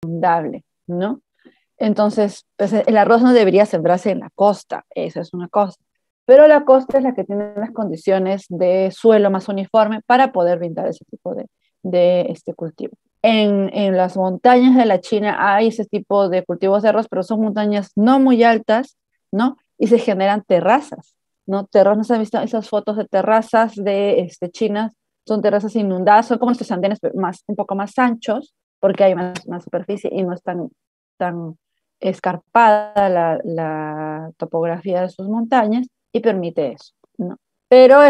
inundable, ¿no? Entonces, pues, el arroz no debería sembrarse en la costa, esa es una cosa. Pero la costa es la que tiene las condiciones de suelo más uniforme para poder brindar ese tipo de cultivo. En las montañas de la China hay ese tipo de cultivos de arroz, pero son montañas no muy altas, ¿no? Y se generan terrazas, ¿no? ¿No se han visto esas fotos de terrazas de chinas? Son terrazas inundadas, son como estos andenes pero un poco más anchos, porque hay más superficie y no es tan escarpada la topografía de sus montañas y permite eso, ¿no? Pero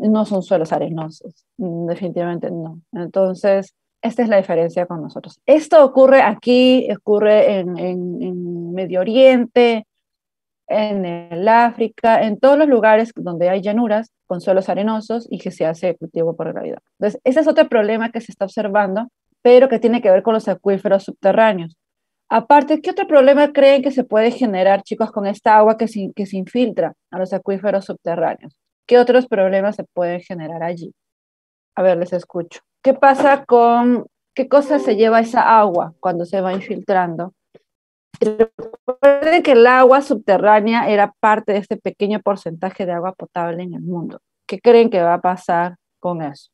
no son suelos arenosos, definitivamente no. Entonces, esta es la diferencia con nosotros. Esto ocurre aquí, ocurre en Medio Oriente, en el África, en todos los lugares donde hay llanuras con suelos arenosos y que se hace cultivo por gravedad. Entonces, ese es otro problema que se está observando, pero que tiene que ver con los acuíferos subterráneos. Aparte, ¿qué otro problema creen que se puede generar, chicos, con esta agua que se infiltra a los acuíferos subterráneos? ¿Qué otros problemas se pueden generar allí? A ver, les escucho. ¿Qué cosa se lleva esa agua cuando se va infiltrando? Recuerden que el agua subterránea era parte de este pequeño porcentaje de agua potable en el mundo. ¿Qué creen que va a pasar con eso?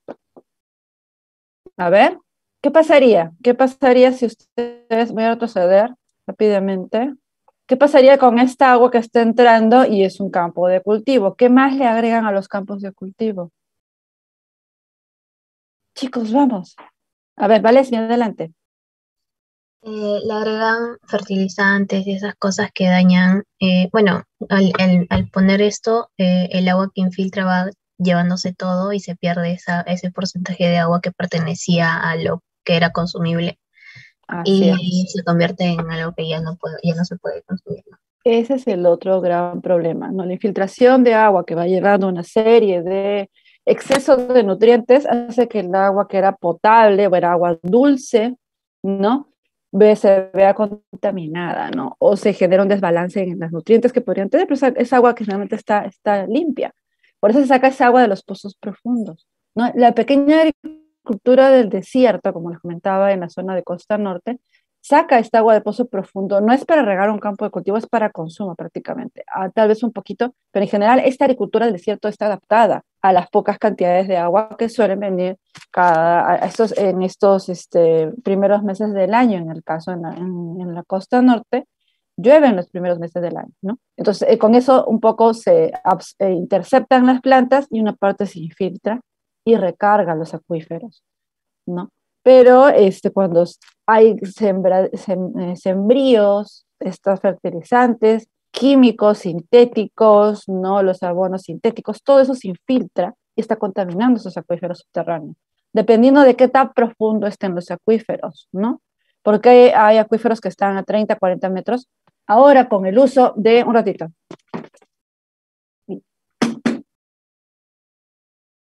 A ver, ¿qué pasaría? ¿Qué pasaría si ustedes, voy a retroceder rápidamente? ¿Qué pasaría con esta agua que está entrando y es un campo de cultivo? ¿Qué más le agregan a los campos de cultivo? Chicos, vamos. A ver, vale, sí, adelante. Le agregan fertilizantes y esas cosas que dañan. Bueno, al poner esto, el agua que infiltra va llevándose todo y se pierde ese porcentaje de agua que pertenecía a lo que era consumible Así y es. se convierte en algo que ya no se puede consumir, ¿no? Ese es el otro gran problema, ¿no? La infiltración de agua que va llevando una serie de excesos de nutrientes hace que el agua que era potable o era agua dulce, ¿no? Se vea contaminada, ¿no? O se genera un desbalance en los nutrientes que podrían tener, pero esa agua que realmente está limpia. Por eso se saca esa agua de los pozos profundos, ¿no? La pequeña agricultura del desierto, como les comentaba en la zona de costa norte, saca esta agua de pozo profundo, no es para regar un campo de cultivo, es para consumo prácticamente, tal vez un poquito, pero en general esta agricultura del desierto está adaptada a las pocas cantidades de agua que suelen venir en estos primeros meses del año, en el caso en la costa norte, llueve en los primeros meses del año, ¿no? Entonces, con eso un poco interceptan las plantas y una parte se infiltra y recarga los acuíferos, ¿no? Pero cuando hay sembríos, estos fertilizantes, químicos, sintéticos, ¿no? Los abonos sintéticos, todo eso se infiltra y está contaminando esos acuíferos subterráneos, dependiendo de qué tan profundo estén los acuíferos, ¿no? Porque hay acuíferos que están a 30, 40 metros. Ahora, con el uso de, un ratito,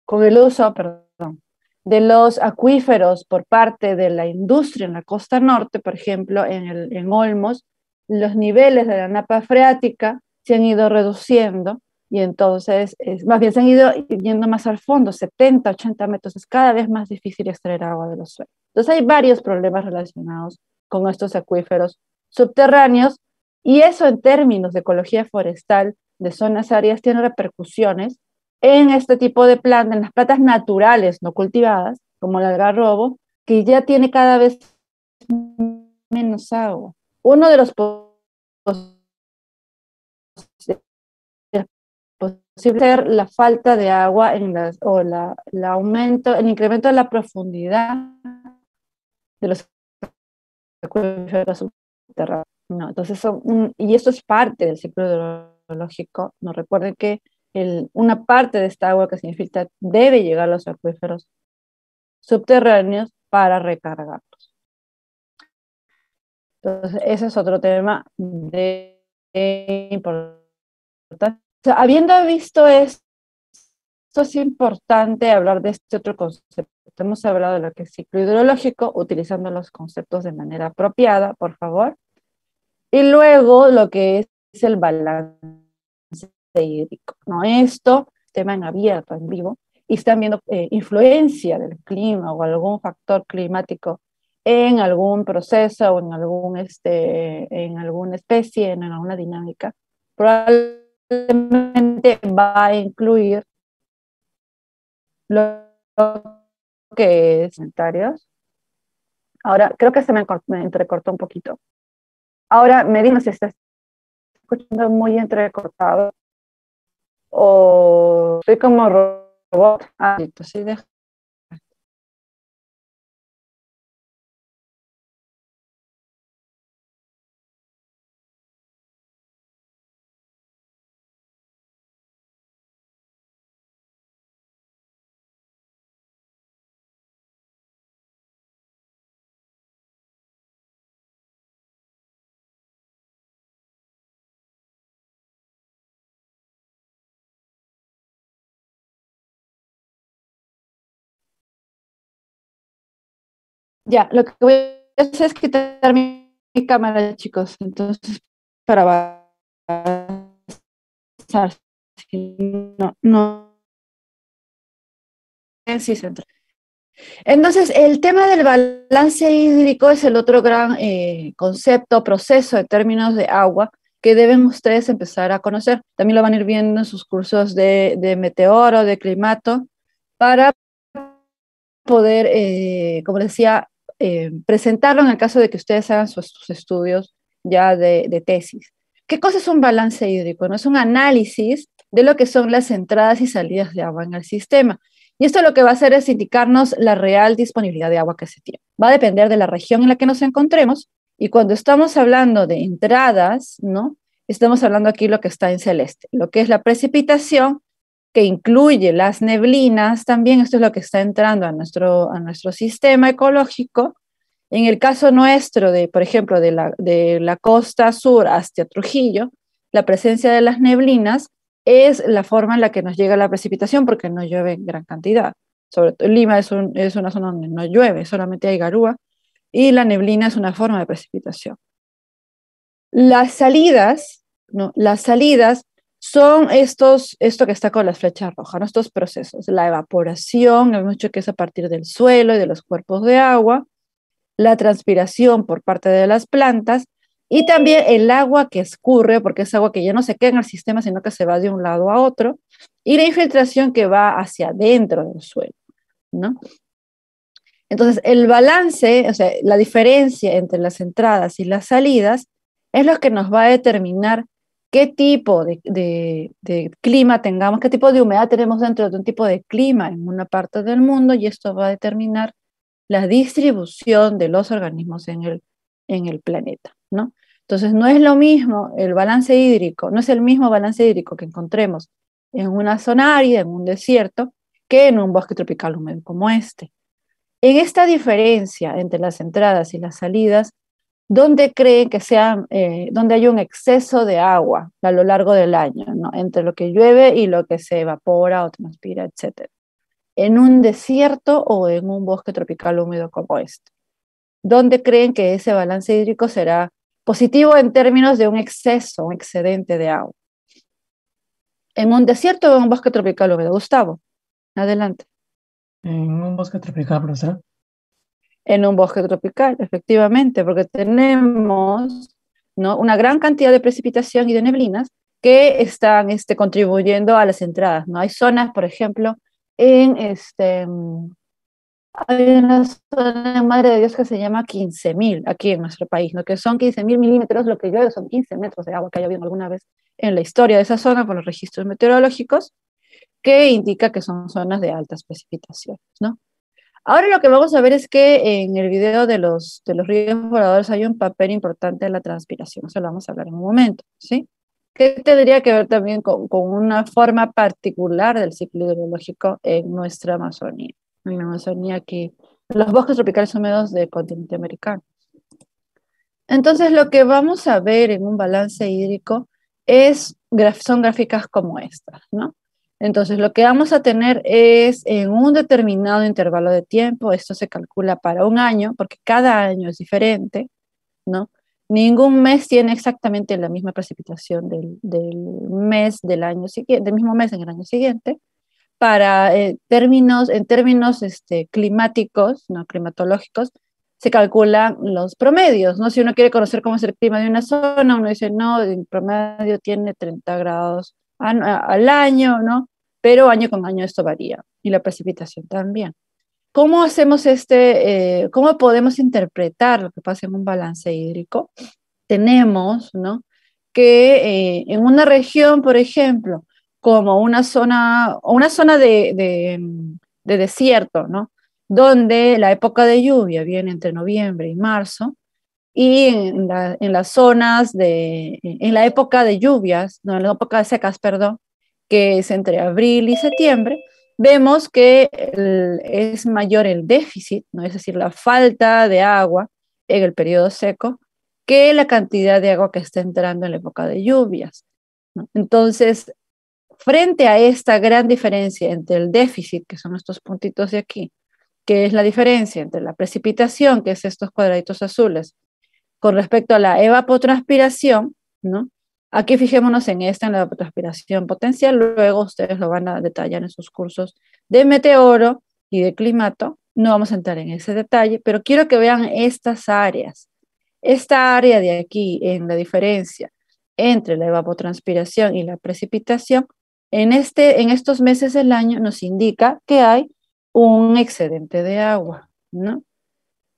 con el uso, perdón, de los acuíferos por parte de la industria en la costa norte, por ejemplo, en Olmos, los niveles de la napa freática se han ido reduciendo y entonces, más bien se han ido yendo más al fondo, 70, 80 metros, es cada vez más difícil extraer agua de los suelos. Entonces hay varios problemas relacionados con estos acuíferos subterráneos y eso en términos de ecología forestal de zonas áreas tiene repercusiones en este tipo de plantas, en las plantas naturales no cultivadas, como el algarrobo, que ya tiene cada vez menos agua. Uno de los posibles ser la falta de agua o el incremento de la profundidad de los acuíferos subterráneos. No, entonces y esto es parte del ciclo hidrológico. No recuerden que una parte de esta agua que se infiltra debe llegar a los acuíferos subterráneos para recargarlos. Entonces, ese es otro tema de importancia. O sea, habiendo visto esto, es importante hablar de este otro concepto. Hemos hablado de lo que es ciclo hidrológico, utilizando los conceptos de manera apropiada, por favor. Y luego lo que es el balance hídrico, ¿no? Esto, tema en abierto, en vivo, y están viendo influencia del clima o algún factor climático en algún proceso o en alguna especie, en alguna dinámica, probablemente va a incluir lo que es comentarios. Ahora, creo que me entrecortó un poquito. Ahora, me dijo si está escuchando muy entrecortado o soy como robot. Ah, sí, deja. Ya, lo que voy a hacer es quitar mi cámara, chicos. Entonces, para avanzar, si no, sí se entra. Entonces, el tema del balance hídrico es el otro gran concepto, proceso de términos de agua que deben ustedes empezar a conocer. También lo van a ir viendo en sus cursos de meteoro, de climato, para poder, como decía, presentarlo en el caso de que ustedes hagan sus estudios ya de tesis. ¿Qué cosa es un balance hídrico? ¿No? Es un análisis de lo que son las entradas y salidas de agua en el sistema. Y esto lo que va a hacer es indicarnos la real disponibilidad de agua que se tiene. Va a depender de la región en la que nos encontremos. Y cuando estamos hablando de entradas, ¿no? Estamos hablando aquí lo que está en celeste, lo que es la precipitación, que incluye las neblinas, también esto es lo que está entrando a nuestro sistema ecológico. En el caso nuestro, por ejemplo, de la costa sur hasta Trujillo, la presencia de las neblinas es la forma en la que nos llega la precipitación porque no llueve en gran cantidad. Sobre todo Lima es una zona donde no llueve, solamente hay garúa, y la neblina es una forma de precipitación. Las salidas, ¿no? Las salidas son esto que está con las flechas rojas, ¿no? Estos procesos, la evaporación, hemos dicho que es a partir del suelo y de los cuerpos de agua, la transpiración por parte de las plantas y también el agua que escurre, porque es agua que ya no se queda en el sistema, sino que se va de un lado a otro, y la infiltración que va hacia adentro del suelo, ¿no? Entonces, el balance, o sea, la diferencia entre las entradas y las salidas es lo que nos va a determinar qué tipo de clima tengamos, qué tipo de humedad tenemos dentro de un tipo de clima en una parte del mundo, y esto va a determinar la distribución de los organismos en el planeta, ¿no? Entonces, no es lo mismo el balance hídrico, no es el mismo balance hídrico que encontremos en una zona árida, en un desierto, que en un bosque tropical húmedo como este. En esta diferencia entre las entradas y las salidas, ¿dónde creen que donde hay un exceso de agua a lo largo del año, ¿no? Entre lo que llueve y lo que se evapora o transpira, etcétera? ¿En un desierto o en un bosque tropical húmedo como este? ¿Dónde creen que ese balance hídrico será positivo en términos de un exceso, un excedente de agua? ¿En un desierto o en un bosque tropical húmedo? Gustavo, adelante. En un bosque tropical, profesora. En un bosque tropical, efectivamente, porque tenemos, ¿no?, una gran cantidad de precipitación y de neblinas que están contribuyendo a las entradas, ¿no? Hay zonas, por ejemplo, en hay una zona en Madre de Dios que se llama 15.000 aquí en nuestro país, ¿no? Que son 15.000 milímetros, lo que llueve son 15 metros de agua que haya habido alguna vez en la historia de esa zona por los registros meteorológicos, que indica que son zonas de altas precipitaciones, ¿no? Ahora lo que vamos a ver es que en el video de los ríos voladores hay un papel importante de la transpiración, eso lo vamos a hablar en un momento, ¿sí? Que tendría que ver también con una forma particular del ciclo hidrológico en nuestra Amazonía, en la Amazonía aquí, en los bosques tropicales húmedos del continente americano. Entonces lo que vamos a ver en un balance hídrico son gráficas como estas, ¿no? Entonces, lo que vamos a tener es en un determinado intervalo de tiempo, esto se calcula para un año, porque cada año es diferente, ¿no? Ningún mes tiene exactamente la misma precipitación del mes del año siguiente, del mismo mes en el año siguiente. En términos climáticos, no climatológicos, se calculan los promedios, ¿no? Si uno quiere conocer cómo es el clima de una zona, uno dice, no, el promedio tiene 30 grados al año, ¿no? Pero año con año esto varía, y la precipitación también. ¿Cómo hacemos cómo podemos interpretar lo que pasa en un balance hídrico? Tenemos, ¿no? Que en una región, por ejemplo, como una zona de desierto, ¿no? Donde la época de lluvia viene entre noviembre y marzo, y en las zonas en la época de lluvias, no, en la época de secas, perdón, que es entre abril y septiembre, vemos que es mayor el déficit, ¿no? Es decir, la falta de agua en el periodo seco, que la cantidad de agua que está entrando en la época de lluvias, ¿no? Entonces, frente a esta gran diferencia entre el déficit, que son estos puntitos de aquí, que es la diferencia entre la precipitación, que es estos cuadraditos azules, con respecto a la evapotranspiración, ¿no? Aquí fijémonos en esta, en la evapotranspiración potencial, luego ustedes lo van a detallar en sus cursos de meteoro y de climato, no vamos a entrar en ese detalle, pero quiero que vean estas áreas. Esta área de aquí, en la diferencia entre la evapotranspiración y la precipitación, en estos meses del año nos indica que hay un excedente de agua, ¿no?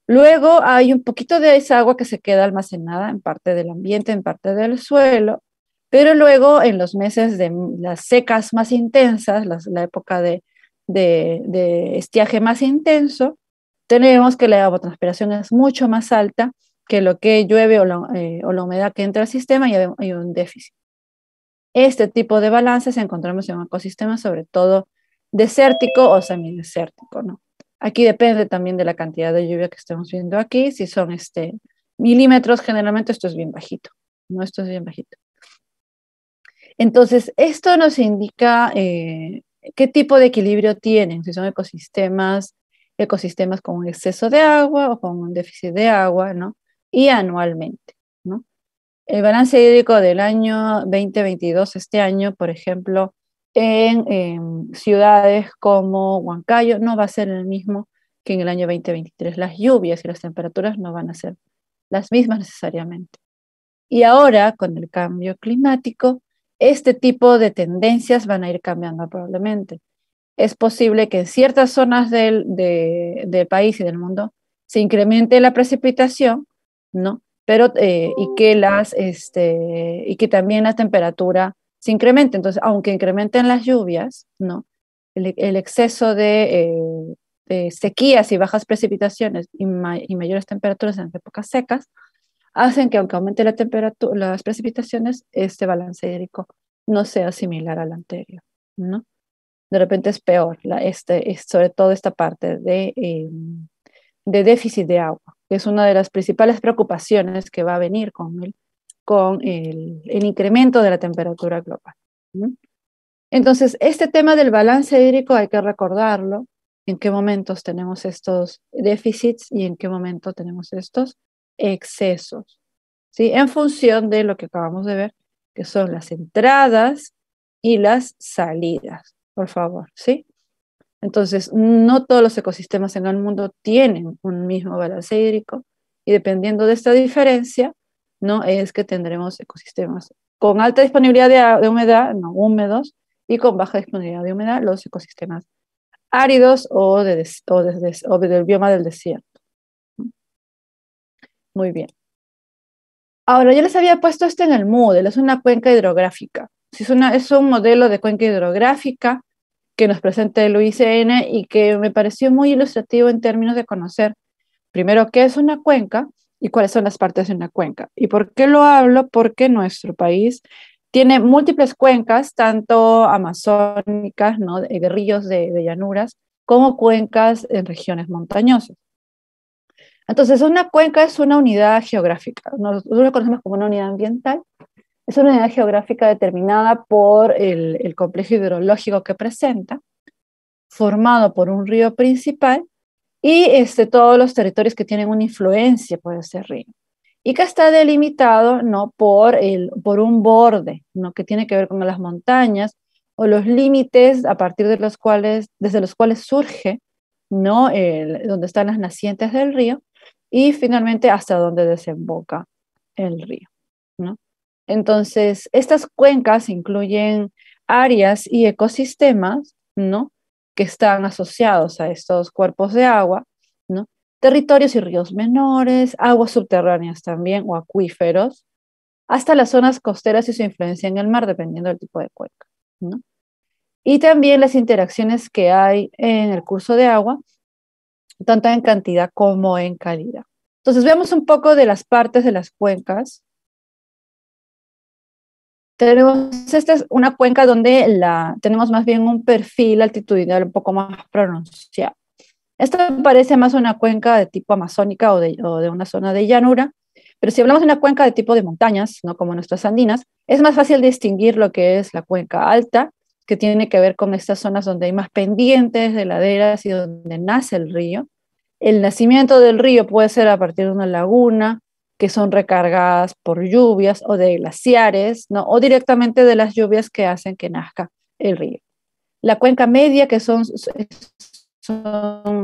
Luego hay un poquito de esa agua que se queda almacenada en parte del ambiente, en parte del suelo, pero luego en los meses de las secas más intensas, la época de estiaje más intenso, tenemos que la evapotranspiración es mucho más alta que lo que llueve o la humedad que entra al sistema, y hay un déficit. Este tipo de balances encontramos en un ecosistema sobre todo desértico o semidesértico, ¿no? Aquí depende también de la cantidad de lluvia que estemos viendo aquí. Si son milímetros, generalmente esto es bien bajito, ¿no? Esto es bien bajito. Entonces, esto nos indica qué tipo de equilibrio tienen, si son ecosistemas con un exceso de agua o con un déficit de agua, ¿no? Y anualmente, ¿no? El balance hídrico del año 2022, este año, por ejemplo, en ciudades como Huancayo, no va a ser el mismo que en el año 2023. Las lluvias y las temperaturas no van a ser las mismas necesariamente. Y ahora, con el cambio climático, este tipo de tendencias van a ir cambiando probablemente. Es posible que en ciertas zonas del país y del mundo se incremente la precipitación, ¿no? Pero, y que también la temperatura se incremente. Entonces, aunque incrementen las lluvias, ¿no? El exceso de sequías y bajas precipitaciones y mayores temperaturas en épocas secas hacen que, aunque aumente la temperatura, las precipitaciones, este balance hídrico no sea similar al anterior, ¿no? De repente es peor, es sobre todo esta parte de déficit de agua, que es una de las principales preocupaciones que va a venir con el incremento de la temperatura global, ¿no? Entonces, este tema del balance hídrico hay que recordarlo, en qué momentos tenemos estos déficits y en qué momento tenemos estos excesos, ¿sí? En función de lo que acabamos de ver, que son las entradas y las salidas, por favor, ¿sí? Entonces, no todos los ecosistemas en el mundo tienen un mismo balance hídrico, y dependiendo de esta diferencia, ¿no? Es que tendremos ecosistemas con alta disponibilidad de humedad, no húmedos, y con baja disponibilidad de humedad, los ecosistemas áridos o del bioma del desierto. Muy bien. Ahora, yo les había puesto esto en el Moodle, es una cuenca hidrográfica. Es un modelo de cuenca hidrográfica que nos presenta el UICN y que me pareció muy ilustrativo en términos de conocer, primero, qué es una cuenca y cuáles son las partes de una cuenca. ¿Y por qué lo hablo? Porque nuestro país tiene múltiples cuencas, tanto amazónicas, ¿no? de ríos, de llanuras, como cuencas en regiones montañosas. Entonces, una cuenca es una unidad geográfica. Nosotros lo conocemos como una unidad ambiental. Es una unidad geográfica determinada por el complejo hidrológico que presenta, formado por un río principal y todos los territorios que tienen una influencia por ese río. Y que está delimitado, ¿no? por un borde, ¿no? que tiene que ver con las montañas o los límites a partir desde los cuales surge, ¿no? donde están las nacientes del río, y finalmente hasta donde desemboca el río, ¿no? Entonces, estas cuencas incluyen áreas y ecosistemas, ¿no? Que están asociados a estos cuerpos de agua, ¿no? Territorios y ríos menores, aguas subterráneas también o acuíferos, hasta las zonas costeras y su influencia en el mar, dependiendo del tipo de cuenca, ¿no? Y también las interacciones que hay en el curso de agua, tanto en cantidad como en calidad. Entonces, veamos un poco de las partes de las cuencas. Esta es una cuenca donde tenemos más bien un perfil altitudinal un poco más pronunciado. Esta parece más una cuenca de tipo amazónica o de una zona de llanura, pero si hablamos de una cuenca de tipo de montañas, ¿no? Como nuestras andinas, es más fácil distinguir lo que es la cuenca alta, que tiene que ver con estas zonas donde hay más pendientes de laderas y donde nace el río. El nacimiento del río puede ser a partir de una laguna, que son recargadas por lluvias o de glaciares, ¿no? O directamente de las lluvias que hacen que nazca el río. La cuenca media, que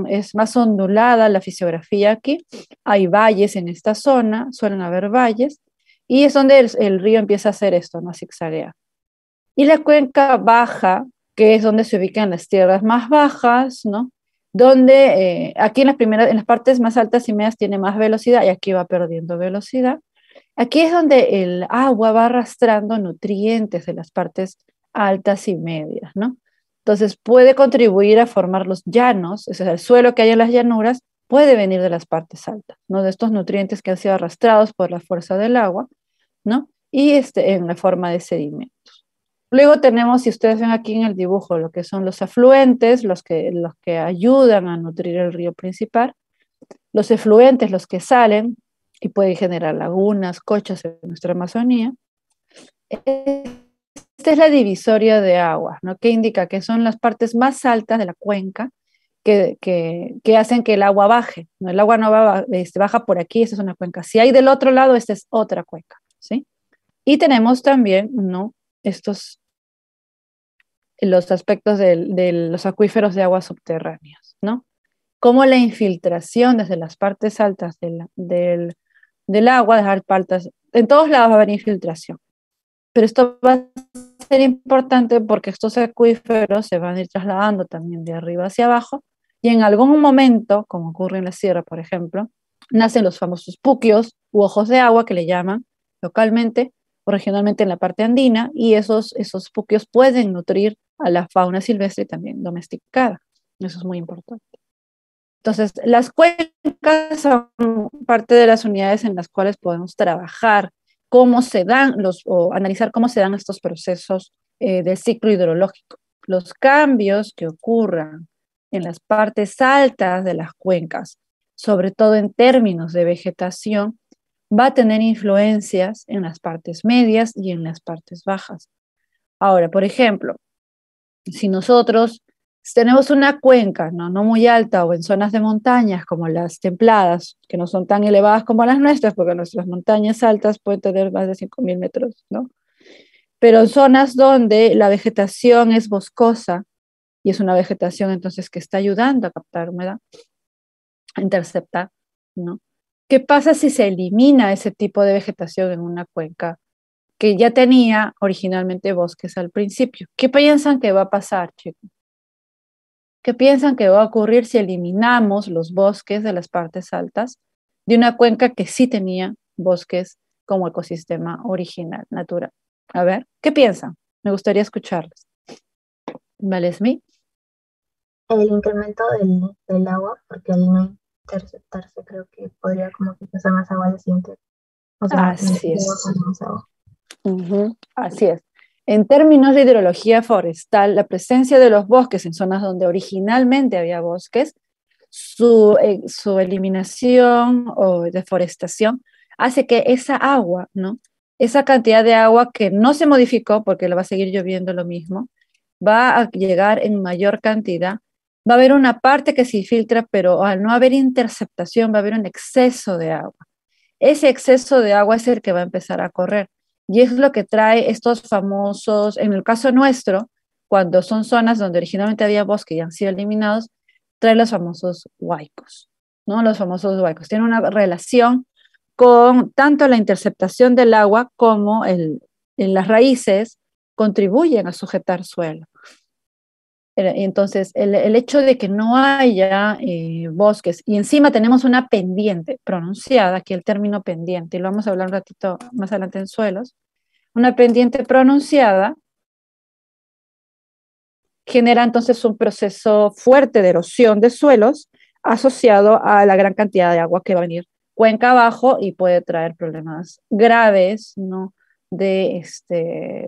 es más ondulada la fisiografía aquí, hay valles en esta zona, suelen haber valles, y es donde el río empieza a hacer esto, ¿no? Zigzaguea. Y la cuenca baja, que es donde se ubican las tierras más bajas, ¿no? Donde aquí en las partes más altas y medias tiene más velocidad y aquí va perdiendo velocidad. Aquí es donde el agua va arrastrando nutrientes de las partes altas y medias, ¿no? Entonces puede contribuir a formar los llanos, es decir, el suelo que hay en las llanuras puede venir de las partes altas, ¿no? De estos nutrientes que han sido arrastrados por la fuerza del agua, ¿no? Y en la forma de sedimentos. Luego tenemos, si ustedes ven aquí en el dibujo, lo que son los afluentes, los que ayudan a nutrir el río principal, los efluentes, los que salen y pueden generar lagunas, cochas en nuestra Amazonía. Esta es la divisoria de aguas, ¿no? Que indica que son las partes más altas de la cuenca que hacen que el agua baje, ¿no? El agua no baja por aquí, esta es una cuenca. Si hay del otro lado, esta es otra cuenca, ¿sí? Y tenemos también, ¿no? Los aspectos de los acuíferos de aguas subterráneas, ¿no? Como la infiltración desde las partes altas del agua, dejar partes, en todos lados va a haber infiltración. Pero esto va a ser importante porque estos acuíferos se van a ir trasladando también de arriba hacia abajo y en algún momento, como ocurre en la sierra, por ejemplo, nacen los famosos puquios u ojos de agua que le llaman localmente o regionalmente en la parte andina y esos puquios pueden nutrir a la fauna silvestre también domesticada. Eso es muy importante. Entonces, las cuencas son parte de las unidades en las cuales podemos trabajar cómo se dan o analizar cómo se dan estos procesos del ciclo hidrológico. Los cambios que ocurran en las partes altas de las cuencas, sobre todo en términos de vegetación, va a tener influencias en las partes medias y en las partes bajas. Ahora, por ejemplo, si nosotros tenemos una cuenca, ¿no? Muy alta o en zonas de montañas como las templadas, que no son tan elevadas como las nuestras, porque nuestras montañas altas pueden tener más de 5.000 metros, ¿no? Pero en zonas donde la vegetación es boscosa, y es una vegetación entonces que está ayudando a captar humedad, a interceptar, ¿no? ¿Qué pasa si se elimina ese tipo de vegetación en una cuenca que ya tenía originalmente bosques al principio? ¿Qué piensan que va a pasar, chicos? ¿Qué piensan que va a ocurrir si eliminamos los bosques de las partes altas de una cuenca que sí tenía bosques como ecosistema original, natural? A ver, ¿qué piensan? Me gustaría escucharles. ¿Valesmi? El incremento del agua, porque al no interceptarse, creo que podría como que pasar más agua al siguiente. O sea, Así es. más agua. Así es. En términos de hidrología forestal, la presencia de los bosques en zonas donde originalmente había bosques, su eliminación o deforestación hace que esa agua, ¿no? Esa cantidad de agua que no se modificó porque le va a seguir lloviendo lo mismo, va a llegar en mayor cantidad. Va a haber una parte que se filtra, pero al no haber interceptación va a haber un exceso de agua. Ese exceso de agua es el que va a empezar a correr. Y es lo que trae estos famosos, en el caso nuestro, cuando son zonas donde originalmente había bosque y han sido eliminados, trae los famosos huaicos. ¿no? Los famosos huecos. Tienen una relación con tanto la interceptación del agua como en las raíces contribuyen a sujetar suelo. Entonces, el hecho de que no haya bosques y encima tenemos una pendiente pronunciada, aquí el término pendiente, y lo vamos a hablar un ratito más adelante en suelos, una pendiente pronunciada genera entonces un proceso fuerte de erosión de suelos asociado a la gran cantidad de agua que va a venir cuenca abajo y puede traer problemas graves, ¿no? de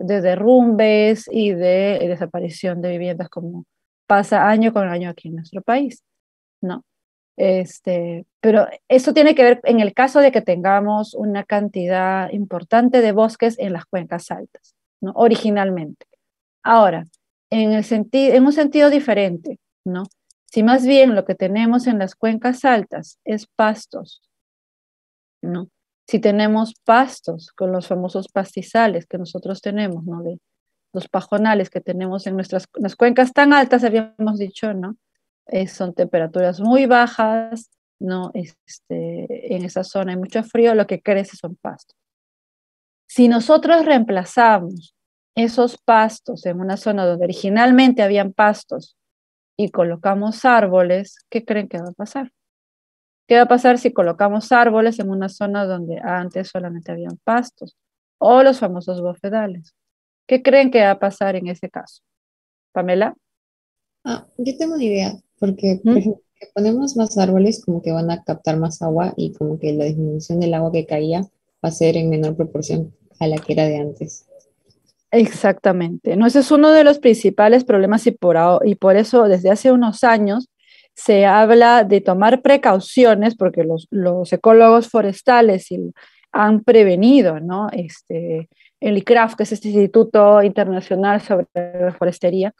derrumbes y de desaparición de viviendas como pasa año con año aquí en nuestro país, ¿no? Pero eso tiene que ver en el caso de que tengamos una cantidad importante de bosques en las cuencas altas, ¿no? Originalmente. Ahora, en un sentido diferente, ¿no? Si más bien lo que tenemos en las cuencas altas es pastos, ¿no? Si tenemos pastos con los famosos pastizales que nosotros tenemos, ¿no? De los pajonales que tenemos en las cuencas tan altas, habíamos dicho, ¿no? Son temperaturas muy bajas, ¿no? En esa zona hay mucho frío, lo que crece son pastos. Si nosotros reemplazamos esos pastos en una zona donde originalmente habían pastos y colocamos árboles, ¿qué creen que va a pasar? ¿Qué va a pasar si colocamos árboles en una zona donde antes solamente habían pastos? O los famosos bofedales. ¿Qué creen que va a pasar en ese caso? ¿Pamela? Yo tengo una idea, porque, por ¿Mm? ejemplo, que ponemos más árboles, como que van a captar más agua y como que la disminución del agua que caía va a ser en menor proporción a la que era de antes. Exactamente. ¿No? Ese es uno de los principales problemas y por eso desde hace unos años se habla de tomar precauciones porque los ecólogos forestales han prevenido, ¿no? El ICRAF, que es este Instituto Internacional sobre la Forestería,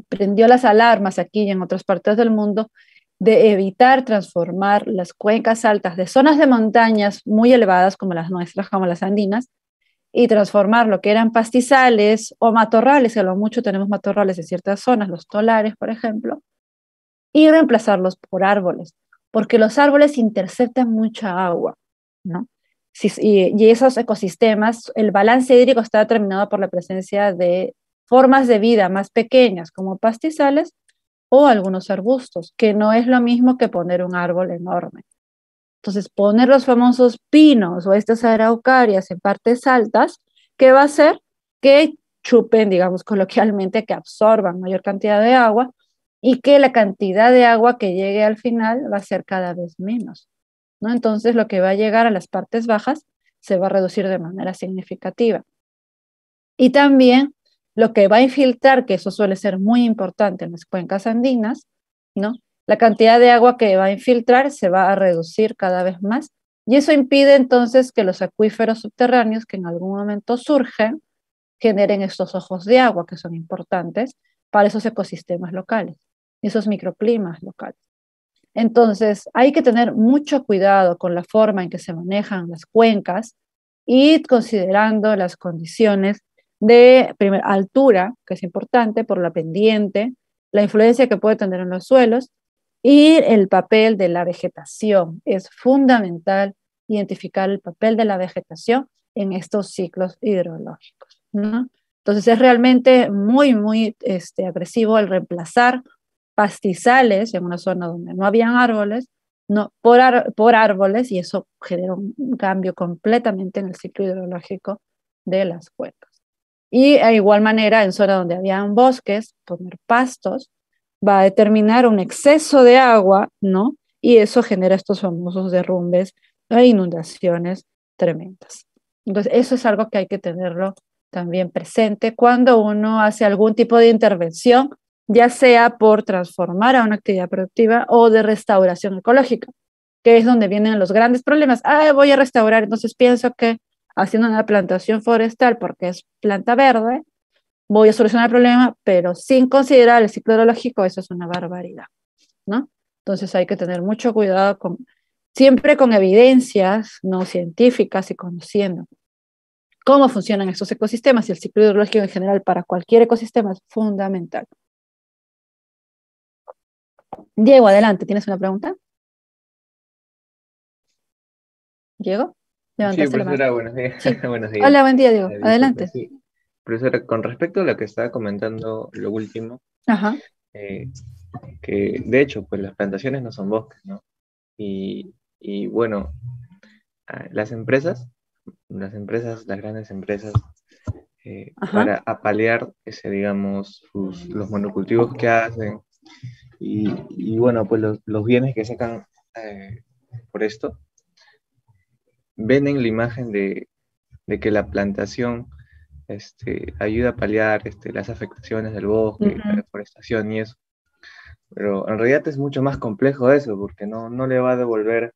prendió las alarmas aquí y en otras partes del mundo de evitar transformar las cuencas altas de zonas de montañas muy elevadas como las nuestras, como las andinas, y transformar lo que eran pastizales o matorrales, que a lo mucho tenemos matorrales en ciertas zonas, los tolares, por ejemplo, y reemplazarlos por árboles, porque los árboles interceptan mucha agua, ¿no? Y esos ecosistemas, el balance hídrico está determinado por la presencia de formas de vida más pequeñas, como pastizales o algunos arbustos, que no es lo mismo que poner un árbol enorme. Entonces, poner los famosos pinos o estas araucarias en partes altas, ¿qué va a hacer? Que chupen, digamos coloquialmente, que absorban mayor cantidad de agua y que la cantidad de agua que llegue al final va a ser cada vez menos, ¿no? Entonces, lo que va a llegar a las partes bajas se va a reducir de manera significativa. Y también lo que va a infiltrar, que eso suele ser muy importante en las cuencas andinas, ¿no? La cantidad de agua que va a infiltrar se va a reducir cada vez más y eso impide entonces que los acuíferos subterráneos que en algún momento surgen generen estos ojos de agua que son importantes para esos ecosistemas locales, esos microclimas locales. Entonces, hay que tener mucho cuidado con la forma en que se manejan las cuencas y considerando las condiciones de primera altura, que es importante por la pendiente, la influencia que puede tener en los suelos y el papel de la vegetación. Es fundamental identificar el papel de la vegetación en estos ciclos hidrológicos, ¿no? Entonces es realmente muy agresivo el reemplazar pastizales en una zona donde no habían árboles, no, por árboles, y eso genera un cambio completamente en el ciclo hidrológico de las cuencas. Y de igual manera, en zonas donde habían bosques, poner pastos va a determinar un exceso de agua, ¿no? Y eso genera estos famosos derrumbes e inundaciones tremendas. Entonces, eso es algo que hay que tenerlo también presente cuando uno hace algún tipo de intervención, ya sea por transformar a una actividad productiva o de restauración ecológica, que es donde vienen los grandes problemas. Voy a restaurar, entonces pienso que haciendo una plantación forestal porque es planta verde, voy a solucionar el problema, pero sin considerar el ciclo hidrológico, eso es una barbaridad, ¿no? Entonces hay que tener mucho cuidado siempre con evidencias no científicas y conociendo cómo funcionan estos ecosistemas y el ciclo hidrológico en general para cualquier ecosistema es fundamental. Diego, adelante, ¿tienes una pregunta? Diego, Sí, levantaste la mano. profesora, buenos días. Sí. Buenos días. Hola, buen día, Diego. Disculpe, Adelante. sí. Profesora, con respecto a lo que estaba comentando, lo último, Ajá. eh, que de hecho, pues las plantaciones no son bosques, ¿no? Y bueno, las grandes empresas, Ajá. para apalear ese, digamos, los monocultivos que hacen y bueno, pues los bienes que sacan por esto, venden la imagen de que la plantación ayuda a paliar las afectaciones del bosque, la Ujú. deforestación y eso. Pero en realidad es mucho más complejo eso, porque no le va a devolver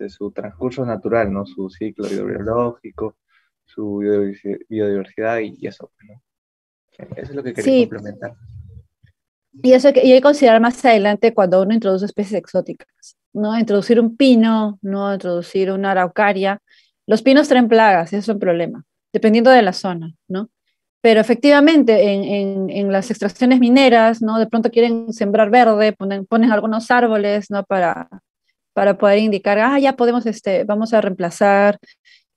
su transcurso natural, ¿no? Su ciclo hidrobiológico, su biodiversidad y eso, ¿no? Eso es lo que quería Sí, complementar. y hay que considerar más adelante cuando uno introduce especies exóticas, ¿no? Introducir un pino, no introducir una araucaria. Los pinos traen plagas, eso es un problema, dependiendo de la zona, ¿no? Pero efectivamente, en las extracciones mineras, ¿no? De pronto quieren sembrar verde, ponen algunos árboles, ¿no? Para poder indicar, ya podemos, vamos a reemplazar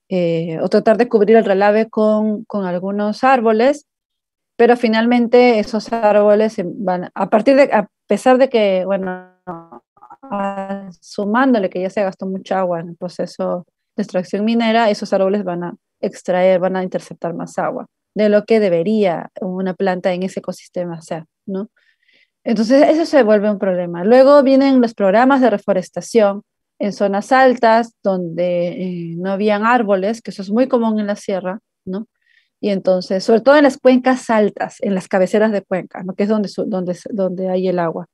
o tratar de cubrir el relave con algunos árboles, pero finalmente esos árboles van, a pesar de que, bueno, sumándole que ya se gastó mucha agua en el proceso de extracción minera, esos árboles van a extraer, van a interceptar más agua de lo que debería una planta en ese ecosistema hacer, ¿no? Entonces, eso se vuelve un problema. Luego vienen los programas de reforestación en zonas altas donde no habían árboles, que eso es muy común en la sierra, ¿no? Y entonces, sobre todo en las cuencas altas, en las cabeceras de cuencas, ¿no? Que es donde hay el agua.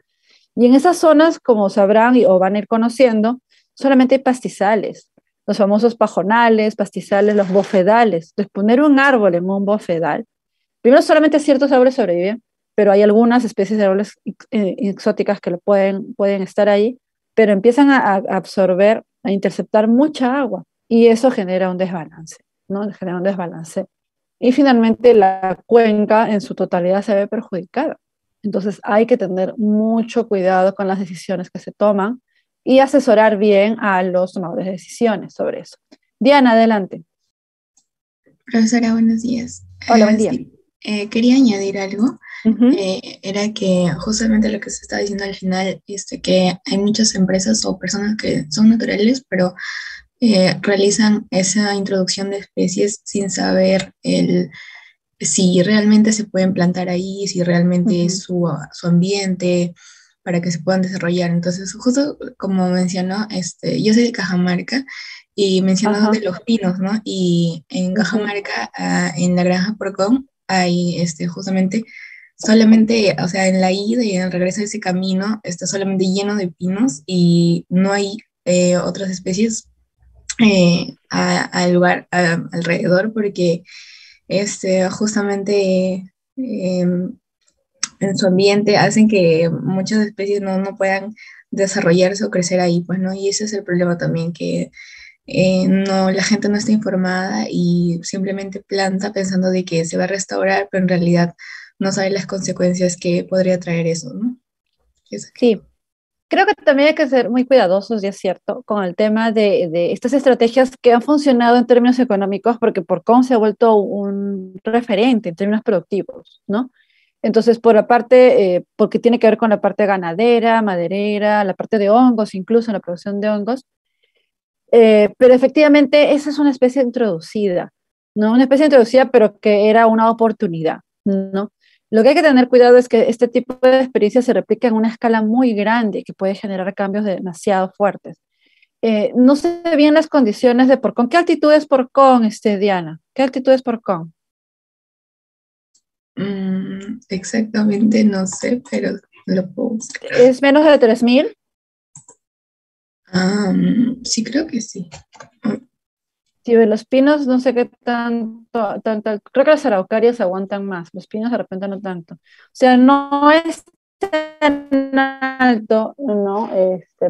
Y en esas zonas, como sabrán o van a ir conociendo, solamente hay pastizales, los famosos pajonales, pastizales, los bofedales. Entonces, poner un árbol en un bofedal, primero solamente ciertos árboles sobreviven, pero hay algunas especies de árboles exóticas que pueden estar ahí, pero empiezan a absorber, a interceptar mucha agua y eso genera un desbalance, ¿no? Genera un desbalance. Y finalmente la cuenca en su totalidad se ve perjudicada. Entonces hay que tener mucho cuidado con las decisiones que se toman y asesorar bien a los tomadores de decisiones sobre eso. Diana, adelante. Profesora, buenos días. Hola, buen día. Sí, quería añadir algo. Ujú. Era que justamente lo que se está diciendo al final, que hay muchas empresas o personas que son naturales, pero realizan esa introducción de especies sin saber si realmente se pueden plantar ahí, si realmente es Ujú. su ambiente para que se puedan desarrollar. Entonces, justo como mencionó, yo soy de Cajamarca y mencionó Ajá. de los pinos, ¿no? Y en Ujú. Cajamarca, en la granja Porcón, hay justamente solamente, o sea, en la ida y en el regreso de ese camino está solamente lleno de pinos y no hay otras especies al lugar, alrededor, porque justamente en su ambiente hacen que muchas especies no puedan desarrollarse o crecer ahí, pues, ¿no? Y ese es el problema también, que no, la gente no está informada y simplemente planta pensando de que se va a restaurar, pero en realidad no sabe las consecuencias que podría traer eso, ¿no? Eso. Sí, creo que también hay que ser muy cuidadosos, ya es cierto, con el tema de estas estrategias que han funcionado en términos económicos, porque Porcón se ha vuelto un referente en términos productivos, ¿no? Entonces, por la parte, porque tiene que ver con la parte ganadera, maderera, la parte de hongos, incluso la producción de hongos, pero efectivamente esa es una especie introducida, ¿no? Una especie introducida, pero que era una oportunidad, ¿no? Lo que hay que tener cuidado es que este tipo de experiencia se replica en una escala muy grande que puede generar cambios demasiado fuertes. No sé bien las condiciones de Porcón. ¿Qué altitud es Porcón, Diana? ¿Qué altitud es Porcón? Exactamente no sé, pero lo puedo buscar. ¿Es menos de 3000? Sí, creo que sí. Sí, los pinos no sé qué creo que las araucarias aguantan más, los pinos de repente no tanto. O sea, no es tan alto, ¿no?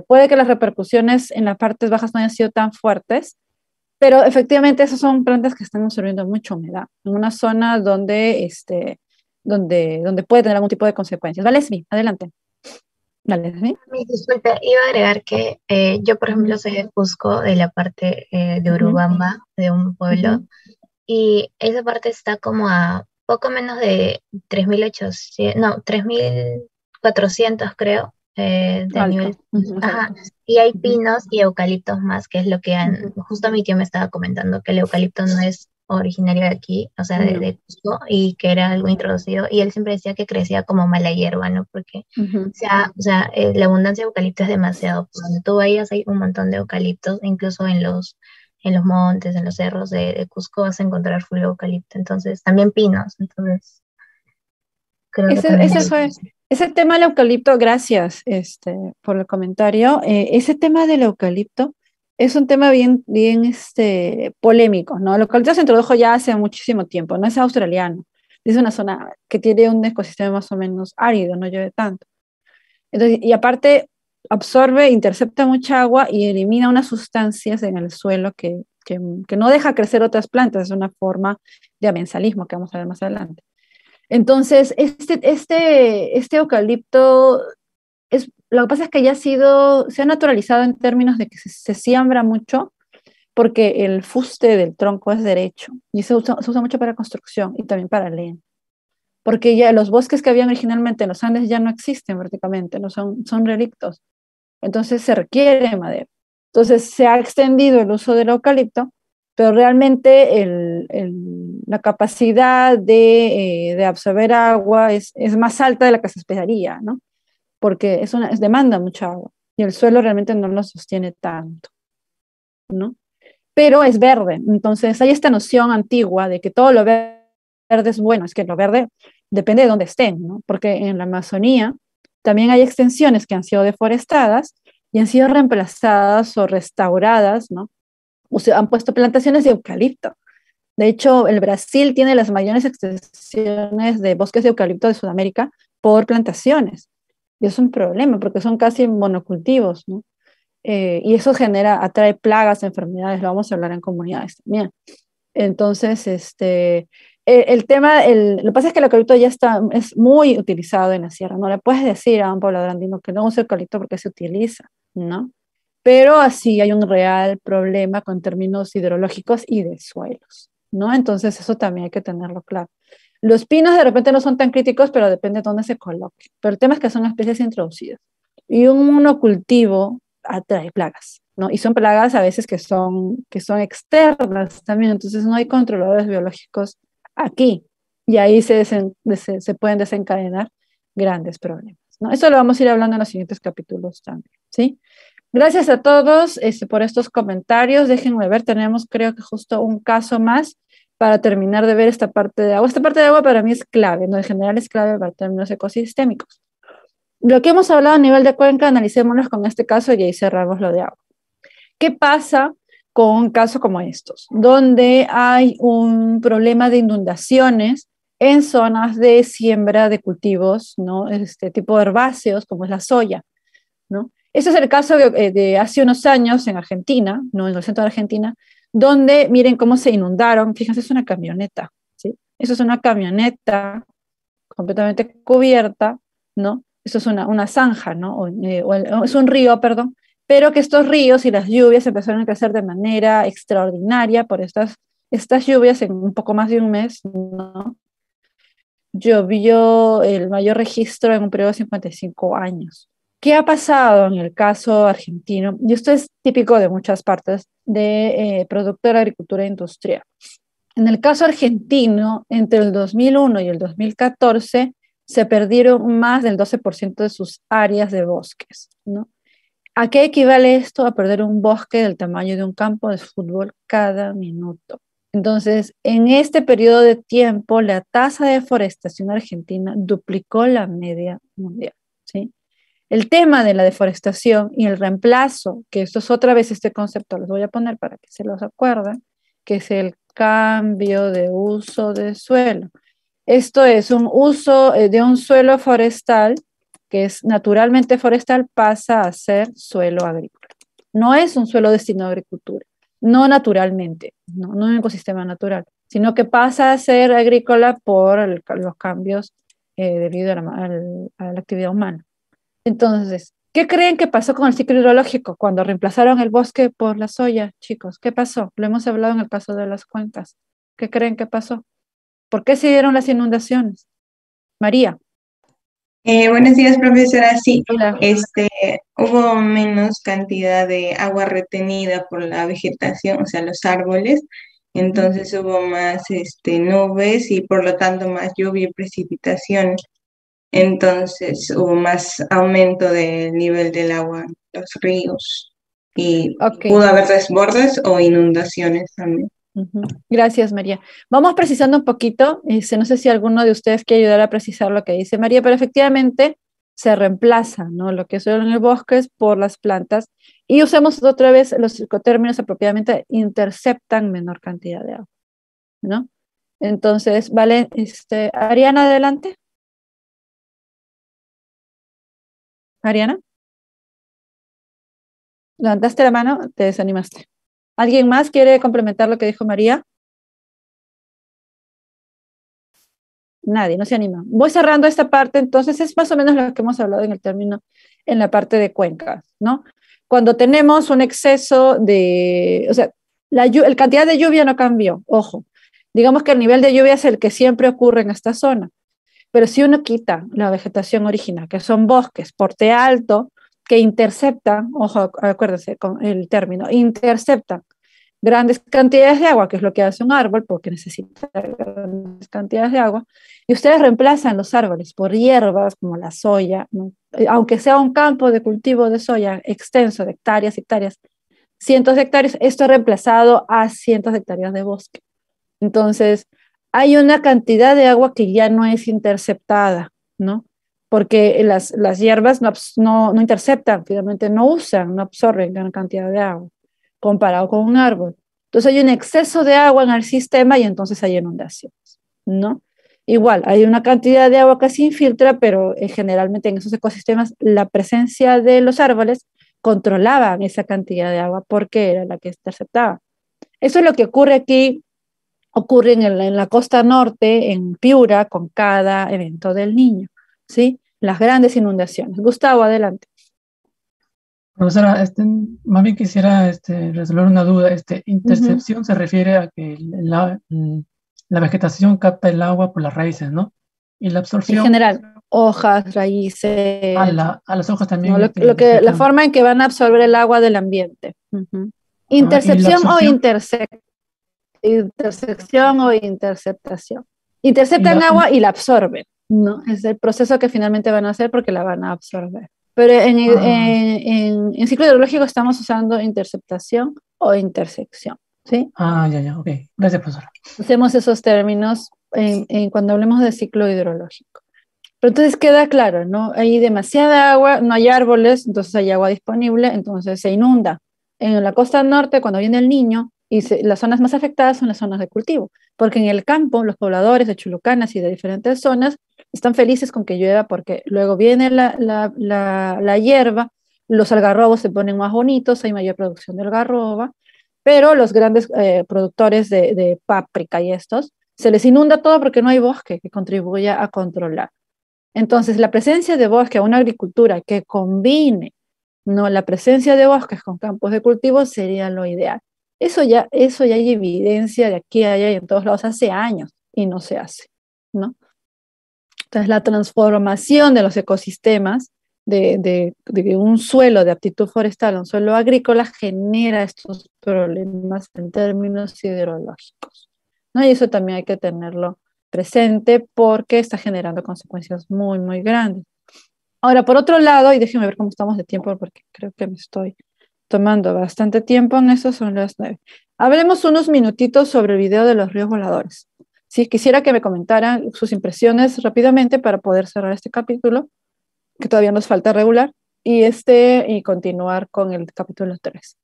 Puede que las repercusiones en las partes bajas no hayan sido tan fuertes, pero efectivamente esas son plantas que están absorbiendo mucha humedad, en una zona donde puede tener algún tipo de consecuencias. Vale, sí, adelante. Dale, ¿sí? Disculpe, iba a agregar que yo, por ejemplo, soy de Cusco, de la parte de Ujú, Urubamba, de un pueblo, ujú. y esa parte está como a poco menos de 3.800, no, 3.400 creo, del nivel. Alto, ujú, es Ajá, alto. y hay Ujú, pinos y eucaliptos más, que es lo que ujú. justo mi tío me estaba comentando, que el eucalipto no es originario de aquí, o sea, No. de Cusco, y que era algo introducido, y él siempre decía que crecía como mala hierba, ¿no? Porque Ujú. la abundancia de eucalipto es demasiado. Por donde tú vayas hay un montón de eucaliptos, incluso en los montes, en los cerros de Cusco vas a encontrar full eucalipto. Entonces, también pinos. Entonces, creo que también Ese hay. fue, ese tema del eucalipto, gracias por el comentario. Ese tema del eucalipto es un tema bien, bien polémico, ¿no? El eucalipto se introdujo ya hace muchísimo tiempo, no es australiano, es una zona que tiene un ecosistema más o menos árido, no llueve tanto. Entonces, y aparte, absorbe, intercepta mucha agua y elimina unas sustancias en el suelo que no deja crecer otras plantas, es una forma de amensalismo que vamos a ver más adelante. Entonces, este eucalipto, lo que pasa es que ya se ha naturalizado en términos de que se siembra mucho porque el fuste del tronco es derecho y se usa mucho para construcción y también para leña. Porque ya los bosques que habían originalmente en los Andes ya no existen prácticamente, no son relictos. Entonces se requiere madera. Entonces se ha extendido el uso del eucalipto, pero realmente la capacidad de absorber agua es más alta de la que se esperaría, ¿no? Porque demanda mucha agua y el suelo realmente no lo sostiene tanto, ¿no? Pero es verde, entonces hay esta noción antigua de que todo lo verde es bueno, es que lo verde depende de dónde estén, ¿no? Porque en la Amazonía también hay extensiones que han sido deforestadas y han sido reemplazadas o restauradas, ¿no? O se han puesto plantaciones de eucalipto. De hecho, el Brasil tiene las mayores extensiones de bosques de eucalipto de Sudamérica por plantaciones. Y es un problema porque son casi monocultivos, ¿no? Y eso atrae plagas, enfermedades, lo vamos a hablar en comunidades también. Entonces, lo que pasa es que el eucalipto es muy utilizado en la sierra, no le puedes decir a un poblador andino que no use eucalipto porque se utiliza, ¿no? Pero así hay un real problema con términos hidrológicos y de suelos, ¿no? Entonces eso también hay que tenerlo claro. Los pinos de repente no son tan críticos, pero depende de dónde se coloque. Pero el tema es que son especies introducidas. Y un monocultivo atrae plagas, ¿no? Y son plagas a veces que son externas también, entonces no hay controladores biológicos aquí. Y ahí se pueden desencadenar grandes problemas, ¿no? Eso lo vamos a ir hablando en los siguientes capítulos también, ¿sí? Gracias a todos por estos comentarios. Déjenme ver, tenemos creo que justo un caso más para terminar de ver esta parte de agua. Esta parte de agua para mí es clave, ¿no? En general es clave para términos ecosistémicos. Lo que hemos hablado a nivel de cuenca, analicémoslo con este caso y ahí cerramos lo de agua. ¿Qué pasa con un caso como estos? Donde hay un problema de inundaciones en zonas de siembra de cultivos, ¿no? Este tipo de herbáceos, como es la soya, ¿no? Ese es el caso de hace unos años en Argentina, ¿no? En el centro de Argentina, donde miren cómo se inundaron. Fíjense, es una camioneta, ¿sí? Eso es una camioneta completamente cubierta, ¿no? Eso es una zanja, ¿no? O es un río, perdón, pero que estos ríos y las lluvias empezaron a crecer de manera extraordinaria por estas lluvias en un poco más de un mes, ¿no? Llovió el mayor registro en un periodo de 55 años. ¿Qué ha pasado en el caso argentino? Y esto es típico de muchas partes de producto de la agricultura industrial. En el caso argentino, entre el 2001 y el 2014, se perdieron más del 12% de sus áreas de bosques, ¿no? ¿A qué equivale esto? A perder un bosque del tamaño de un campo de fútbol cada minuto. Entonces, en este periodo de tiempo, la tasa de deforestación argentina duplicó la media mundial, ¿sí? El tema de la deforestación y el reemplazo, que esto es otra vez este concepto, los voy a poner para que se los acuerden, que es el cambio de uso de suelo. Esto es un uso de un suelo forestal que es naturalmente forestal pasa a ser suelo agrícola. No es un suelo destinado a agricultura, no naturalmente, no un ecosistema natural, sino que pasa a ser agrícola por los cambios debido a la actividad humana. Entonces, ¿qué creen que pasó con el ciclo hidrológico cuando reemplazaron el bosque por la soya, chicos? ¿Qué pasó? Lo hemos hablado en el caso de las cuencas. ¿Qué creen que pasó? ¿Por qué se dieron las inundaciones? María. Buenos días, profesora. Sí, Hola. hubo menos cantidad de agua retenida por la vegetación, o sea, los árboles. Entonces hubo más nubes y por lo tanto más lluvia y precipitación. Entonces hubo más aumento del nivel del agua en los ríos y Ok. pudo haber desbordes o inundaciones también. Gracias, María. Vamos precisando un poquito. No sé si alguno de ustedes quiere ayudar a precisar lo que dice María, pero efectivamente se reemplaza, ¿no? Lo que son en el bosque por las plantas y usamos otra vez los psicotérminos apropiadamente, interceptan menor cantidad de agua, ¿no? Entonces, vale, Ariana, adelante. Ariana, levantaste la mano, te desanimaste. ¿Alguien más quiere complementar lo que dijo María? Nadie, no se anima. Voy cerrando esta parte, entonces es más o menos lo que hemos hablado en el término, en la parte de cuencas, ¿no? Cuando tenemos un exceso de, o sea, la cantidad de lluvia no cambió, ojo. Digamos que el nivel de lluvia es el que siempre ocurre en esta zona, pero si uno quita la vegetación original, que son bosques, porte alto, que interceptan, ojo, acuérdense con el término, interceptan grandes cantidades de agua, que es lo que hace un árbol, porque necesita grandes cantidades de agua, y ustedes reemplazan los árboles por hierbas como la soya, ¿no? Aunque sea un campo de cultivo de soya extenso de hectáreas, hectáreas, cientos de hectáreas, esto es reemplazado a cientos de hectáreas de bosque. Entonces, hay una cantidad de agua que ya no es interceptada, ¿no? Porque las hierbas no interceptan, finalmente no usan, no absorben gran cantidad de agua comparado con un árbol. Entonces hay un exceso de agua en el sistema y entonces hay inundaciones, ¿no? Igual, hay una cantidad de agua que se infiltra, pero generalmente en esos ecosistemas la presencia de los árboles controlaban esa cantidad de agua porque era la que interceptaba. Eso es lo que ocurre aquí, ocurre en la costa norte, en Piura, con cada evento del Niño, ¿sí? Las grandes inundaciones. Gustavo, adelante. Profesora, más bien quisiera resolver una duda. Intercepción se refiere a que la vegetación capta el agua por las raíces, ¿no? Y la En absorción general, hojas, raíces, a las hojas ¿no? también La forma en que van a absorber el agua del ambiente. y la Intercepción o absorción intersección o interceptación. y Interceptan la, agua y la absorben, ¿no? Es el proceso que finalmente van a hacer porque la van a absorber. Pero en ciclo hidrológico estamos usando interceptación o intersección, ¿sí? ya, ok. Gracias, profesora. Usemos esos términos cuando hablemos de ciclo hidrológico. Pero entonces queda claro, ¿no? Hay demasiada agua, no hay árboles, entonces hay agua disponible, entonces se inunda. En la costa norte, cuando viene el Niño, las zonas más afectadas son las zonas de cultivo, porque en el campo los pobladores de Chulucanas y de diferentes zonas están felices con que llueva porque luego viene la hierba, los algarrobos se ponen más bonitos, hay mayor producción de algarroba, pero los grandes productores de páprica y estos, se les inunda todo porque no hay bosque que contribuya a controlar. Entonces, la presencia de bosque, una agricultura que combine, ¿no?, la presencia de bosques con campos de cultivo sería lo ideal. Eso ya hay evidencia de aquí a allá y en todos lados hace años y no se hace, ¿no? Entonces, la transformación de los ecosistemas de un suelo de aptitud forestal a un suelo agrícola genera estos problemas en términos hidrológicos, ¿no? Y eso también hay que tenerlo presente porque está generando consecuencias muy, muy grandes. Ahora, por otro lado, y déjenme ver cómo estamos de tiempo porque creo que me estoy tomando bastante tiempo en eso, son las 9. Hablemos unos minutitos sobre el video de los ríos voladores. Sí, quisiera que me comentaran sus impresiones rápidamente para poder cerrar este capítulo, que todavía nos falta regular, y continuar con el capítulo 3.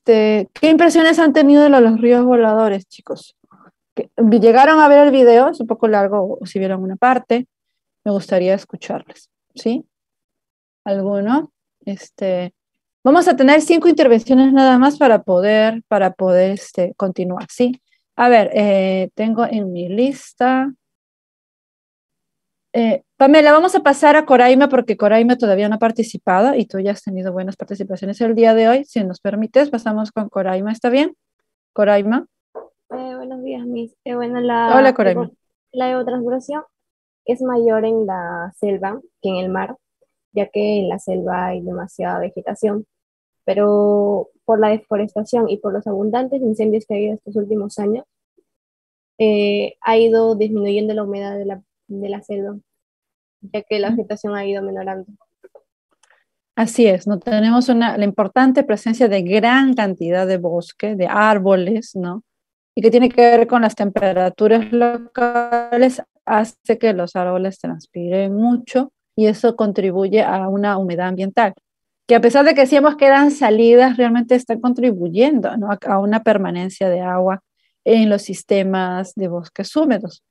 ¿Qué impresiones han tenido de los ríos voladores, chicos? ¿Llegaron a ver el video? Es un poco largo, o si vieron una parte, me gustaría escucharles, ¿sí? ¿Alguno? Vamos a tener 5 intervenciones nada más para poder continuar, ¿sí? A ver, tengo en mi lista Pamela, vamos a pasar a Coraima porque Coraima todavía no ha participado y tú ya has tenido buenas participaciones el día de hoy. Si nos permites, pasamos con Coraima. ¿Está bien? Coraima. Buenos días, Miss. Bueno, Hola, Coraima. la evapotranspiración es mayor en la selva que en el mar, ya que en la selva hay demasiada vegetación, pero por la deforestación y por los abundantes incendios que ha habido estos últimos años, ha ido disminuyendo la humedad de la selva, ya que la vegetación ha ido menorando. Así es, ¿no? Tenemos la importante presencia de gran cantidad de bosque, de árboles, ¿no? Y que tiene que ver con las temperaturas locales, hace que los árboles transpiren mucho y eso contribuye a una humedad ambiental, que a pesar de que decíamos que eran salidas, realmente están contribuyendo, ¿no? a una permanencia de agua en los sistemas de bosques húmedos.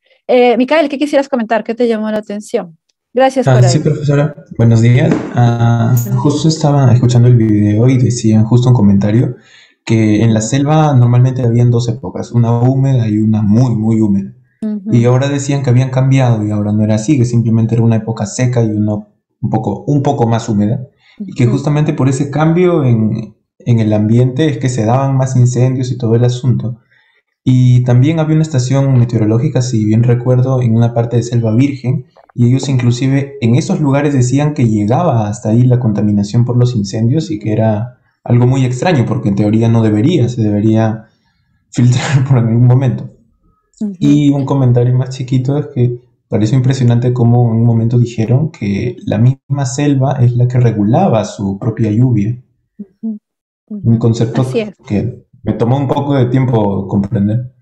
Micael, ¿qué quisieras comentar? ¿Qué te llamó la atención? Gracias, Sí, Coray. profesora, buenos días. Justo estaba escuchando el video y decían justo un comentario que en la selva normalmente habían dos épocas, una húmeda y una muy, muy húmeda. Y ahora decían que habían cambiado y ahora no era así, que simplemente era una época seca y una un poco más húmeda. Y que justamente por ese cambio en el ambiente es que se daban más incendios y todo el asunto. Y también había una estación meteorológica, si bien recuerdo, en una parte de Selva Virgen, y ellos inclusive en esos lugares decían que llegaba hasta ahí la contaminación por los incendios y que era algo muy extraño, porque en teoría no debería, se debería filtrar por algún momento. Y un comentario más chiquito es que pareció impresionante cómo en un momento dijeron que la misma selva es la que regulaba su propia lluvia. Un concepto que me tomó un poco de tiempo comprender.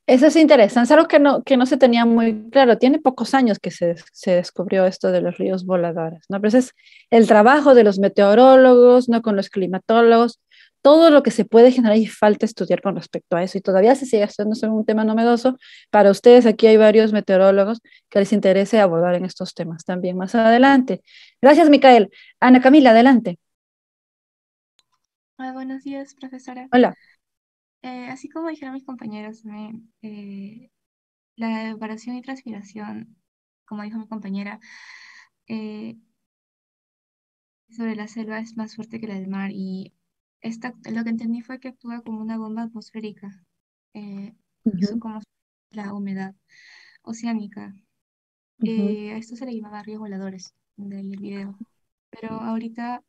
Eso es interesante, es algo que no se tenía muy claro. Tiene pocos años que se descubrió esto de los ríos voladores, ¿no? Pero ese es el trabajo de los meteorólogos, ¿no? Con los climatólogos, todo lo que se puede generar y falta estudiar con respecto a eso. Y todavía se sigue haciendo un tema novedoso. Para ustedes aquí hay varios meteorólogos que les interese abordar en estos temas también más adelante. Gracias, Micael. Ana Camila, adelante. Hola, buenos días, profesora. Hola. Así como dijeron mis compañeros, la evaporación y transpiración, como dijo mi compañera, sobre la selva es más fuerte que la del mar y lo que entendí fue que actúa como una bomba atmosférica, hizo como la humedad oceánica. A esto se le llamaba ríos voladores del video, pero ahorita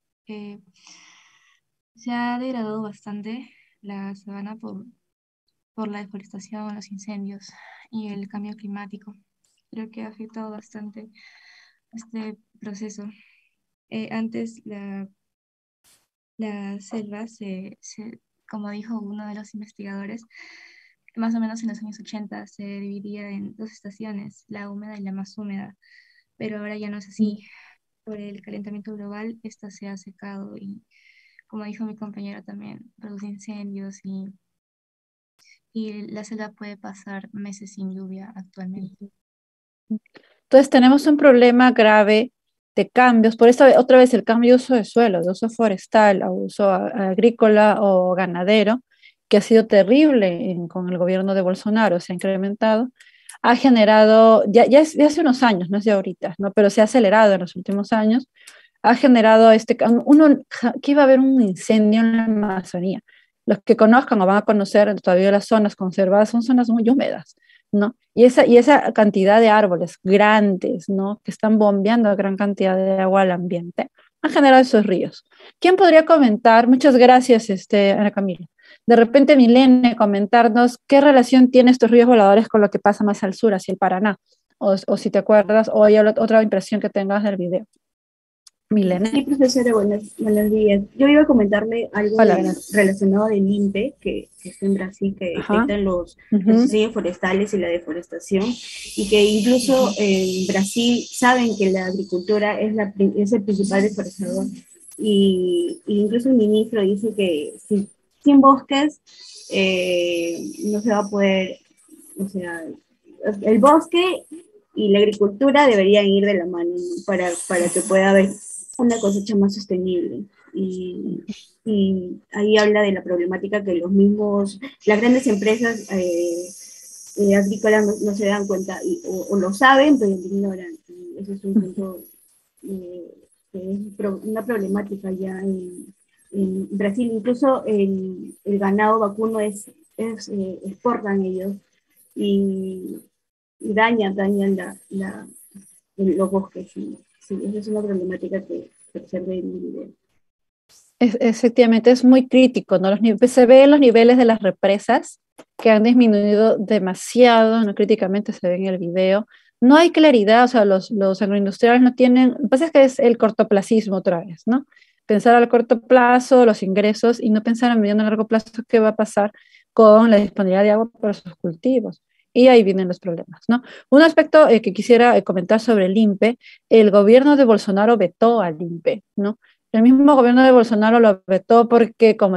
se ha degradado bastante la sabana por la deforestación, los incendios y el cambio climático. Creo que ha afectado bastante este proceso. Antes la selva como dijo uno de los investigadores, más o menos en los años 80 se dividía en dos estaciones, la húmeda y la más húmeda, pero ahora ya no es así. Por el calentamiento global, esta se ha secado y, como dijo mi compañera también, produce incendios y la selva puede pasar meses sin lluvia actualmente. Entonces tenemos un problema grave de cambios, por esta otra vez el cambio de uso de suelo, de uso forestal a uso agrícola o ganadero, que ha sido terrible con el gobierno de Bolsonaro, se ha incrementado, ha generado, ya hace unos años, no es de ahorita, ¿no? Pero se ha acelerado en los últimos años, ha generado que iba a haber un incendio en la Amazonía. Los que conozcan o van a conocer todavía las zonas conservadas son zonas muy húmedas, ¿no? Y esa cantidad de árboles grandes, ¿no? Que están bombeando gran cantidad de agua al ambiente, han generado esos ríos. ¿Quién podría comentar? Muchas gracias, Ana Camila. De repente, Milene, comentarnos qué relación tiene estos ríos voladores con lo que pasa más al sur, hacia el Paraná, o si te acuerdas, o hay otra impresión que tengas del video. Milene. Sí, profesora, buenos días. Yo iba a comentarle algo relacionado del INPE, que está en Brasil, que detecta los incendios forestales y la deforestación, y que incluso en Brasil saben que la agricultura es el principal deforestador. Y incluso el ministro dice que sin bosques no se va a poder, o sea, el bosque y la agricultura deberían ir de la mano, ¿no? para que pueda haber una cosecha más sostenible. Y ahí habla de la problemática que las grandes empresas agrícolas no se dan cuenta, o lo saben, pero lo ignoran. Y ese es un punto que es una problemática ya en Brasil. Incluso el ganado vacuno exportan ellos y dañan los bosques. Sí, esa es una problemática que observé en mi video. Efectivamente, es muy crítico, ¿no? Se ve en los niveles de las represas que han disminuido demasiado, ¿no? Críticamente se ve en el video. No hay claridad, o sea, los agroindustriales no tienen, lo que pasa es que es el cortoplacismo otra vez, ¿no? Pensar al corto plazo, los ingresos, y no pensar a mediano y largo plazo qué va a pasar con la disponibilidad de agua para sus cultivos. Y ahí vienen los problemas, ¿no? Un aspecto que quisiera comentar sobre el INPE, el gobierno de Bolsonaro vetó al INPE, ¿no? El mismo gobierno de Bolsonaro lo vetó porque como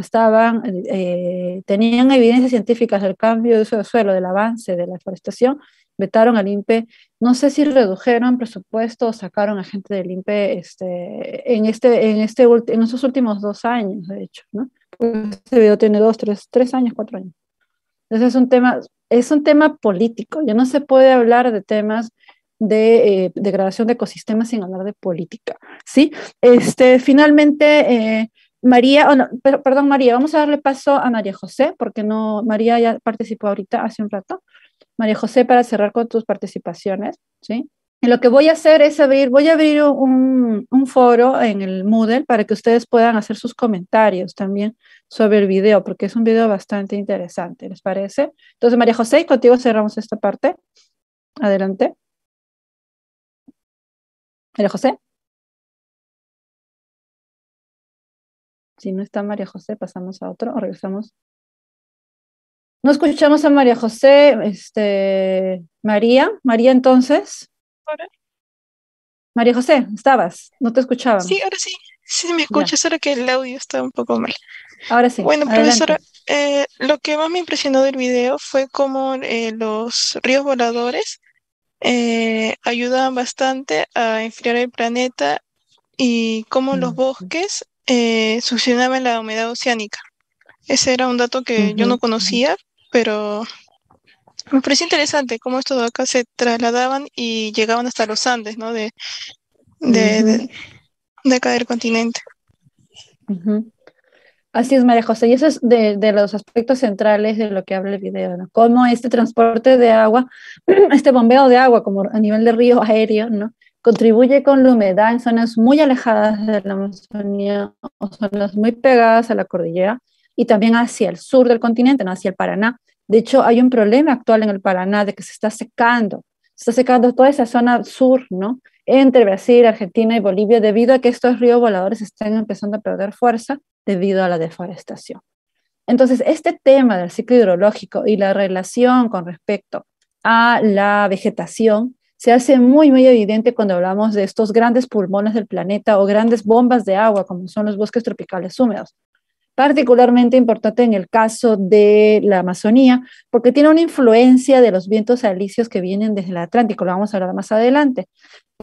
tenían evidencias científicas del cambio de uso de suelo, del avance de la deforestación, vetaron al INPE. No sé si redujeron presupuesto o sacaron a gente del INPE en estos últimos 2 años, de hecho, ¿no? Porque este video tiene 3 años, 4 años. Entonces es un tema político. Ya no se puede hablar de temas de degradación de ecosistemas sin hablar de política, ¿sí? Finalmente, María, perdón, María, vamos a darle paso a María José, porque María ya participó ahorita, hace un rato. María José, para cerrar con tus participaciones, ¿sí? Y lo que voy a hacer es voy a abrir un foro en el Moodle para que ustedes puedan hacer sus comentarios también sobre el video, porque es un video bastante interesante, ¿les parece? Entonces, María José, contigo cerramos esta parte. Adelante. María José. Si no está María José, pasamos a otro o regresamos. No escuchamos a María José. María, entonces. ¿Ahora? María José, estabas, no te escuchábamos. Sí, ahora sí. Sí, me escuchas, solo que el audio está un poco mal. Ahora sí. Bueno, adelante. profesora, lo que más me impresionó del video fue cómo los ríos voladores ayudaban bastante a enfriar el planeta y cómo los bosques succionaban la humedad oceánica. Ese era un dato que yo no conocía, pero me pareció interesante cómo estos de acá se trasladaban y llegaban hasta los Andes, ¿no? De acá del continente. Así es, María José, y eso es de los aspectos centrales de lo que habla el video, ¿no? Cómo este transporte de agua, este bombeo de agua como a nivel de río aéreo, ¿no? Contribuye con la humedad en zonas muy alejadas de la Amazonía o zonas muy pegadas a la cordillera y también hacia el sur del continente, ¿no? Hacia el Paraná. De hecho, hay un problema actual en el Paraná de que se está secando toda esa zona sur, ¿no? Entre Brasil, Argentina y Bolivia, debido a que estos ríos voladores están empezando a perder fuerza debido a la deforestación. Entonces, este tema del ciclo hidrológico y la relación con respecto a la vegetación se hace muy, muy evidente cuando hablamos de estos grandes pulmones del planeta o grandes bombas de agua, como son los bosques tropicales húmedos. Particularmente importante en el caso de la Amazonía, porque tiene una influencia de los vientos alisios que vienen desde el Atlántico, lo vamos a hablar más adelante,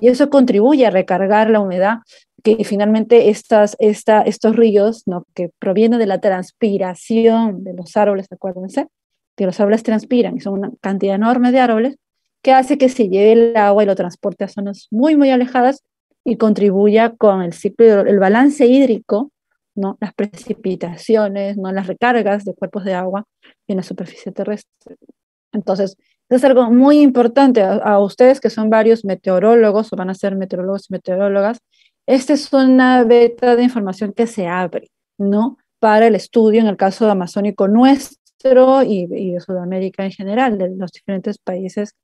y eso contribuye a recargar la humedad que finalmente estos ríos, ¿no? Que provienen de la transpiración de los árboles, acuérdense, que los árboles transpiran y son una cantidad enorme de árboles, que hace que se lleve el agua y lo transporte a zonas muy, muy alejadas y contribuya con el balance hídrico, ¿no? Las precipitaciones, ¿no? Las recargas de cuerpos de agua en la superficie terrestre. Entonces, es algo muy importante a ustedes que son varios meteorólogos o van a ser meteorólogos y meteorólogas. Esta es una beta de información que se abre, ¿no? Para el estudio en el caso amazónico nuestro y de Sudamérica en general, de los diferentes países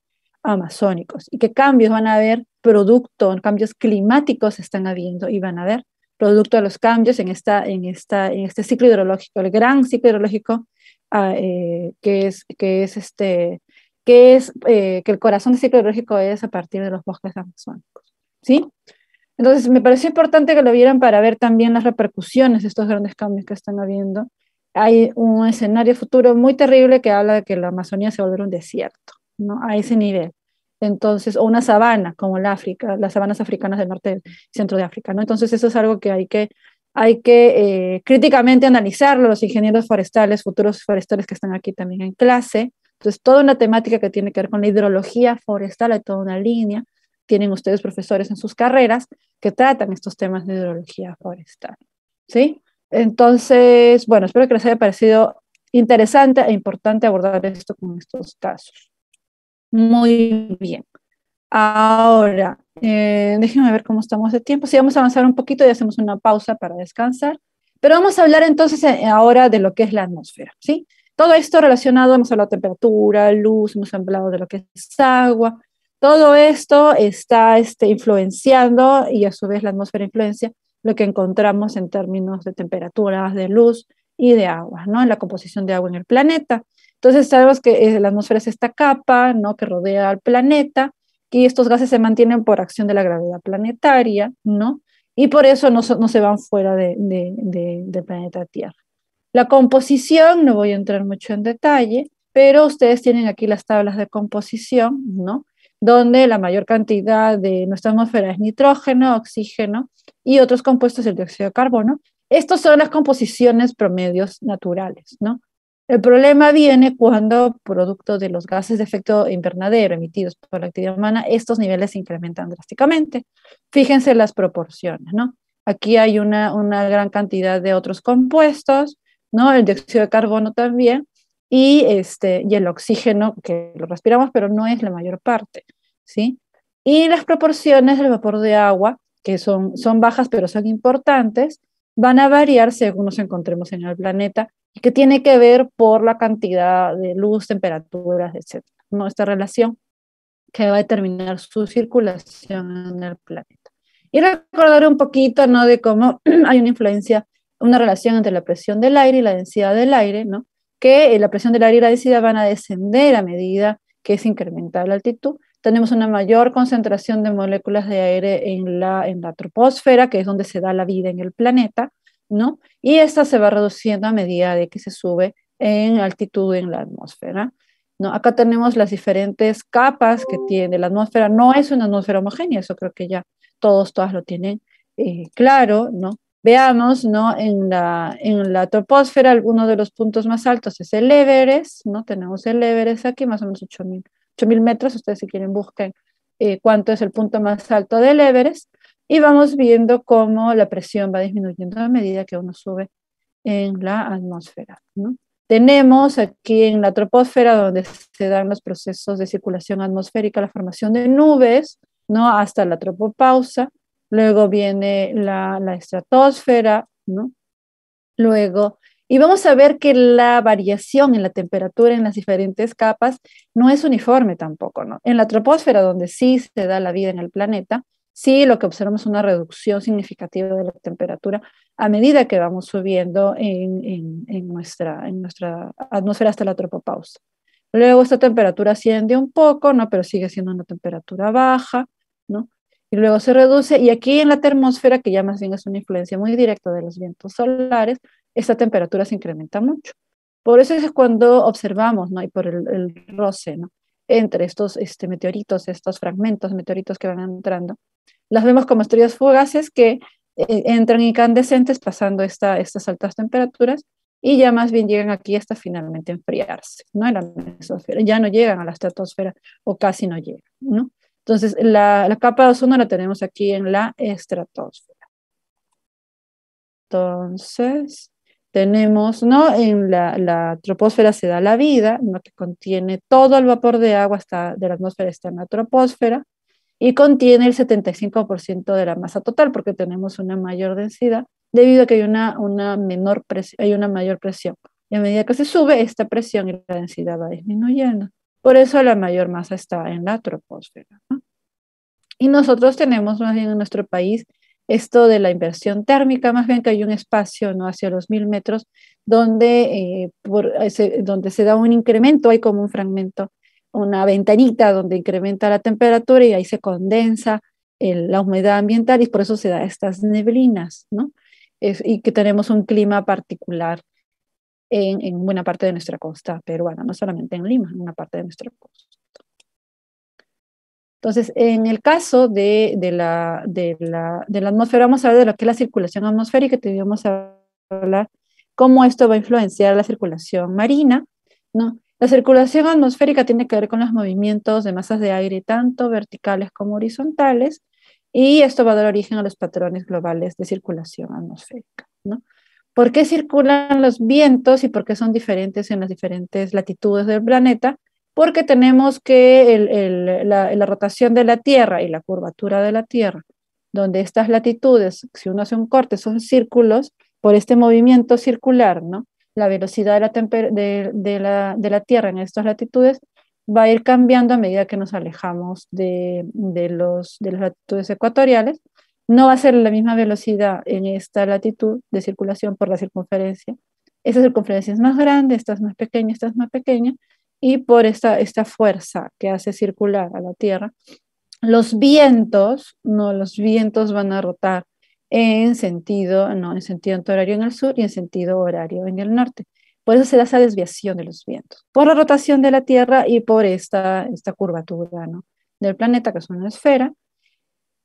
amazónicos. Y qué cambios van a haber, cambios climáticos están habiendo y van a haber producto de los cambios en este ciclo hidrológico, el gran ciclo hidrológico que el corazón del ciclo hidrológico es a partir de los bosques amazónicos, ¿sí? Entonces, me pareció importante que lo vieran para ver también las repercusiones de estos grandes cambios que están habiendo. Hay un escenario futuro muy terrible que habla de que la Amazonía se volverá un desierto, ¿no? A ese nivel. Entonces, o una sabana, como las sabanas africanas del norte y centro de África, ¿no? Entonces, eso es algo que hay que críticamente analizarlo, los ingenieros forestales, futuros forestales que están aquí también en clase, Entonces, toda una temática que tiene que ver con la hidrología forestal, hay toda una línea, tienen ustedes profesores en sus carreras que tratan estos temas de hidrología forestal, ¿sí? Entonces, bueno, espero que les haya parecido interesante e importante abordar esto con estos casos. Muy bien. Ahora, déjenme ver cómo estamos de tiempo. Sí, vamos a avanzar un poquito y hacemos una pausa para descansar. Pero vamos a hablar entonces ahora de lo que es la atmósfera, ¿sí? Todo esto relacionado, hemos hablado de temperatura, luz, hemos hablado de lo que es agua. Todo esto está influenciando, y a su vez la atmósfera influencia lo que encontramos en términos de temperaturas, de luz y de agua, ¿no? En la composición de agua en el planeta. Entonces sabemos que la atmósfera es esta capa, ¿no?, que rodea al planeta, y estos gases se mantienen por acción de la gravedad planetaria, ¿no? Y por eso no se van fuera del planeta Tierra. La composición, no voy a entrar mucho en detalle, pero ustedes tienen aquí las tablas de composición, ¿no?, donde la mayor cantidad de nuestra atmósfera es nitrógeno, oxígeno y otros compuestos del dióxido de carbono. Estas son las composiciones promedios naturales, ¿no? El problema viene cuando, producto de los gases de efecto invernadero emitidos por la actividad humana, estos niveles se incrementan drásticamente. Fíjense las proporciones, ¿no? Aquí hay una gran cantidad de otros compuestos, ¿no? El dióxido de carbono también, y el oxígeno, que lo respiramos, pero no es la mayor parte, ¿sí? Y las proporciones del vapor de agua, que son bajas, pero son importantes, van a variar según nos encontremos en el planeta, y que tiene que ver por la cantidad de luz, temperaturas, etc., ¿no? Esta relación que va a determinar su circulación en el planeta. Y recordar un poquito, ¿no?, de cómo hay una influencia, una relación entre la presión del aire y la densidad del aire, ¿no?, que la presión del aire y la densidad van a descender a medida que se incrementa la altitud. Tenemos una mayor concentración de moléculas de aire en la troposfera, que es donde se da la vida en el planeta, ¿no? Y esta se va reduciendo a medida de que se sube en altitud en la atmósfera, ¿no? Acá tenemos las diferentes capas que tiene la atmósfera. No es una atmósfera homogénea, eso creo que ya todas lo tienen claro, ¿no? Veamos, ¿no?, en la troposfera, alguno de los puntos más altos es el Everest, ¿no? Tenemos el Everest aquí, más o menos 8.000 metros. Ustedes, si quieren, busquen cuánto es el punto más alto del Everest, y vamos viendo cómo la presión va disminuyendo a medida que uno sube en la atmósfera, ¿no? Tenemos aquí en la troposfera, donde se dan los procesos de circulación atmosférica, la formación de nubes, ¿no?, hasta la tropopausa. Luego viene la estratosfera, ¿no? Luego, y vamos a ver que la variación en la temperatura en las diferentes capas no es uniforme tampoco, ¿no? En la troposfera, donde sí se da la vida en el planeta, sí lo que observamos es una reducción significativa de la temperatura a medida que vamos subiendo en nuestra atmósfera hasta la tropopausa. Luego esta temperatura asciende un poco, ¿no?, pero sigue siendo una temperatura baja, ¿no? Y luego se reduce, y aquí en la termósfera, que ya más bien es una influencia muy directa de los vientos solares, esta temperatura se incrementa mucho. Por eso es cuando observamos, ¿no?, y por el roce, ¿no?, entre estos meteoritos, estos fragmentos de meteoritos que van entrando, las vemos como estrellas fugaces que entran incandescentes pasando estas altas temperaturas, y ya más bien llegan aquí hasta finalmente enfriarse, ¿no?, en la mesosfera. Ya no llegan a la estratosfera, o casi no llegan, ¿no? Entonces, la capa de ozono la tenemos aquí en la estratosfera. Entonces, tenemos, ¿no?, en la troposfera se da la vida, ¿no?, que contiene todo el vapor de agua de la atmósfera, está en la troposfera, y contiene el 75% de la masa total, porque tenemos una mayor densidad, debido a que hay hay una mayor presión. Y a medida que se sube, esta presión y la densidad va disminuyendo. Por eso la mayor masa está en la troposfera, ¿no? Y nosotros tenemos más bien en nuestro país esto de la inversión térmica, más bien que hay un espacio, ¿no?, hacia los 1.000 metros, donde se da un incremento, hay como un fragmento, una ventanita donde incrementa la temperatura, y ahí se condensa la humedad ambiental, y por eso se da estas neblinas, ¿no? Y que tenemos un clima particular en buena parte de nuestra costa peruana, no solamente en Lima, en una parte de nuestra costa. Entonces, en el caso de la atmósfera, vamos a ver de lo que es la circulación atmosférica, y vamos a hablar cómo esto va a influenciar la circulación marina, ¿no? La circulación atmosférica tiene que ver con los movimientos de masas de aire, tanto verticales como horizontales, y esto va a dar origen a los patrones globales de circulación atmosférica, ¿no? ¿Por qué circulan los vientos y por qué son diferentes en las diferentes latitudes del planeta? Porque tenemos que la rotación de la Tierra y la curvatura de la Tierra, donde estas latitudes, si uno hace un corte, son círculos por este movimiento circular, ¿no? La velocidad de la Tierra en estas latitudes va a ir cambiando a medida que nos alejamos de las latitudes ecuatoriales. No va a ser la misma velocidad en esta latitud de circulación por la circunferencia. Esta circunferencia es más grande, esta es más pequeña, esta es más pequeña, y por esta fuerza que hace circular a la Tierra, los vientos van a rotar en sentido antihorario en el sur y en sentido horario en el norte. Por eso se da esa desviación de los vientos, por la rotación de la Tierra y por esta curvatura, ¿no?, del planeta, que es una esfera,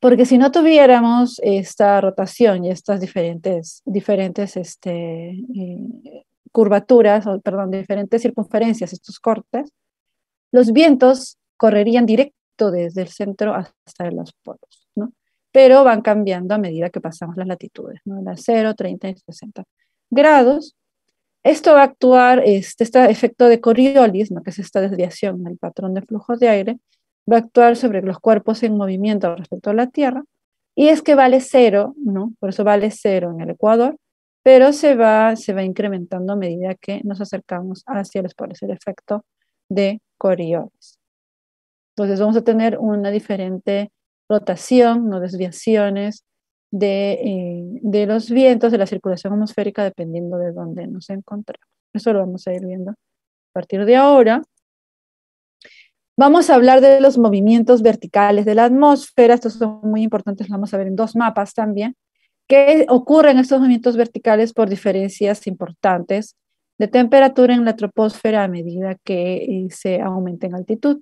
porque si no tuviéramos esta rotación y estas diferentes curvaturas, diferentes circunferencias, estos cortes, los vientos correrían directo desde el centro hasta los polos, ¿no? Pero van cambiando a medida que pasamos las latitudes, ¿no? Las 0, 30 y 60 grados. Esto va a actuar, este efecto de Coriolis, ¿no?, que es esta desviación en el patrón de flujo de aire, va a actuar sobre los cuerpos en movimiento respecto a la Tierra, y es que vale 0, ¿no? Por eso vale 0 en el Ecuador, pero se va incrementando a medida que nos acercamos hacia los polos, el efecto de Coriolis. Entonces vamos a tener una diferente rotación, no desviaciones de los vientos, de la circulación atmosférica, dependiendo de dónde nos encontramos. Eso lo vamos a ir viendo a partir de ahora. Vamos a hablar de los movimientos verticales de la atmósfera. Estos son muy importantes, los vamos a ver en 2 mapas también. ¿Qué ocurren estos movimientos verticales? Por diferencias importantes de temperatura en la troposfera a medida que se aumenta en altitud.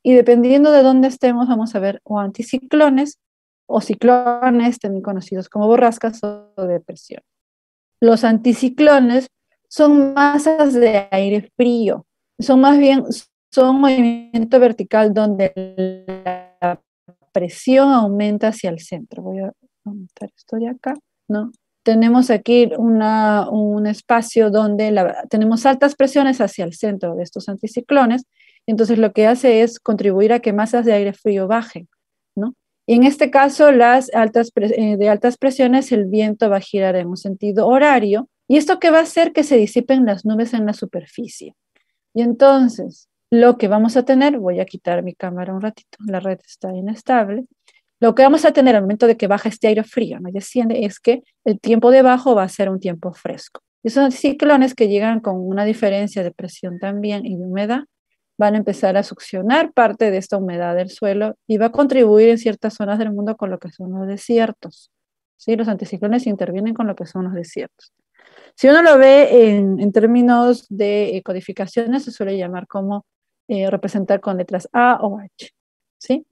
Y dependiendo de dónde estemos, vamos a ver o anticiclones o ciclones, también conocidos como borrascas o depresión. Los anticiclones son masas de aire frío, son movimiento vertical donde la presión aumenta hacia el centro. Voy a aumentar esto de acá, ¿no? Tenemos aquí un espacio donde tenemos altas presiones hacia el centro de estos anticiclones, entonces lo que hace es contribuir a que masas de aire frío bajen, ¿no? Y en este caso, de altas presiones, el viento va a girar en un sentido horario, y esto que va a hacer que se disipen las nubes en la superficie. Y entonces, lo que vamos a tener, voy a quitar mi cámara un ratito, la red está inestable, lo que vamos a tener al momento de que baja este aire frío, ¿no?, y desciende, es que el tiempo de bajo va a ser un tiempo fresco. Y esos ciclones que llegan con una diferencia de presión también y de humedad, van a empezar a succionar parte de esta humedad del suelo y va a contribuir en ciertas zonas del mundo con lo que son los desiertos, ¿sí? Los anticiclones intervienen con lo que son los desiertos. Si uno lo ve en términos de codificaciones, se suele llamar como representar con letras A o H, ¿sí?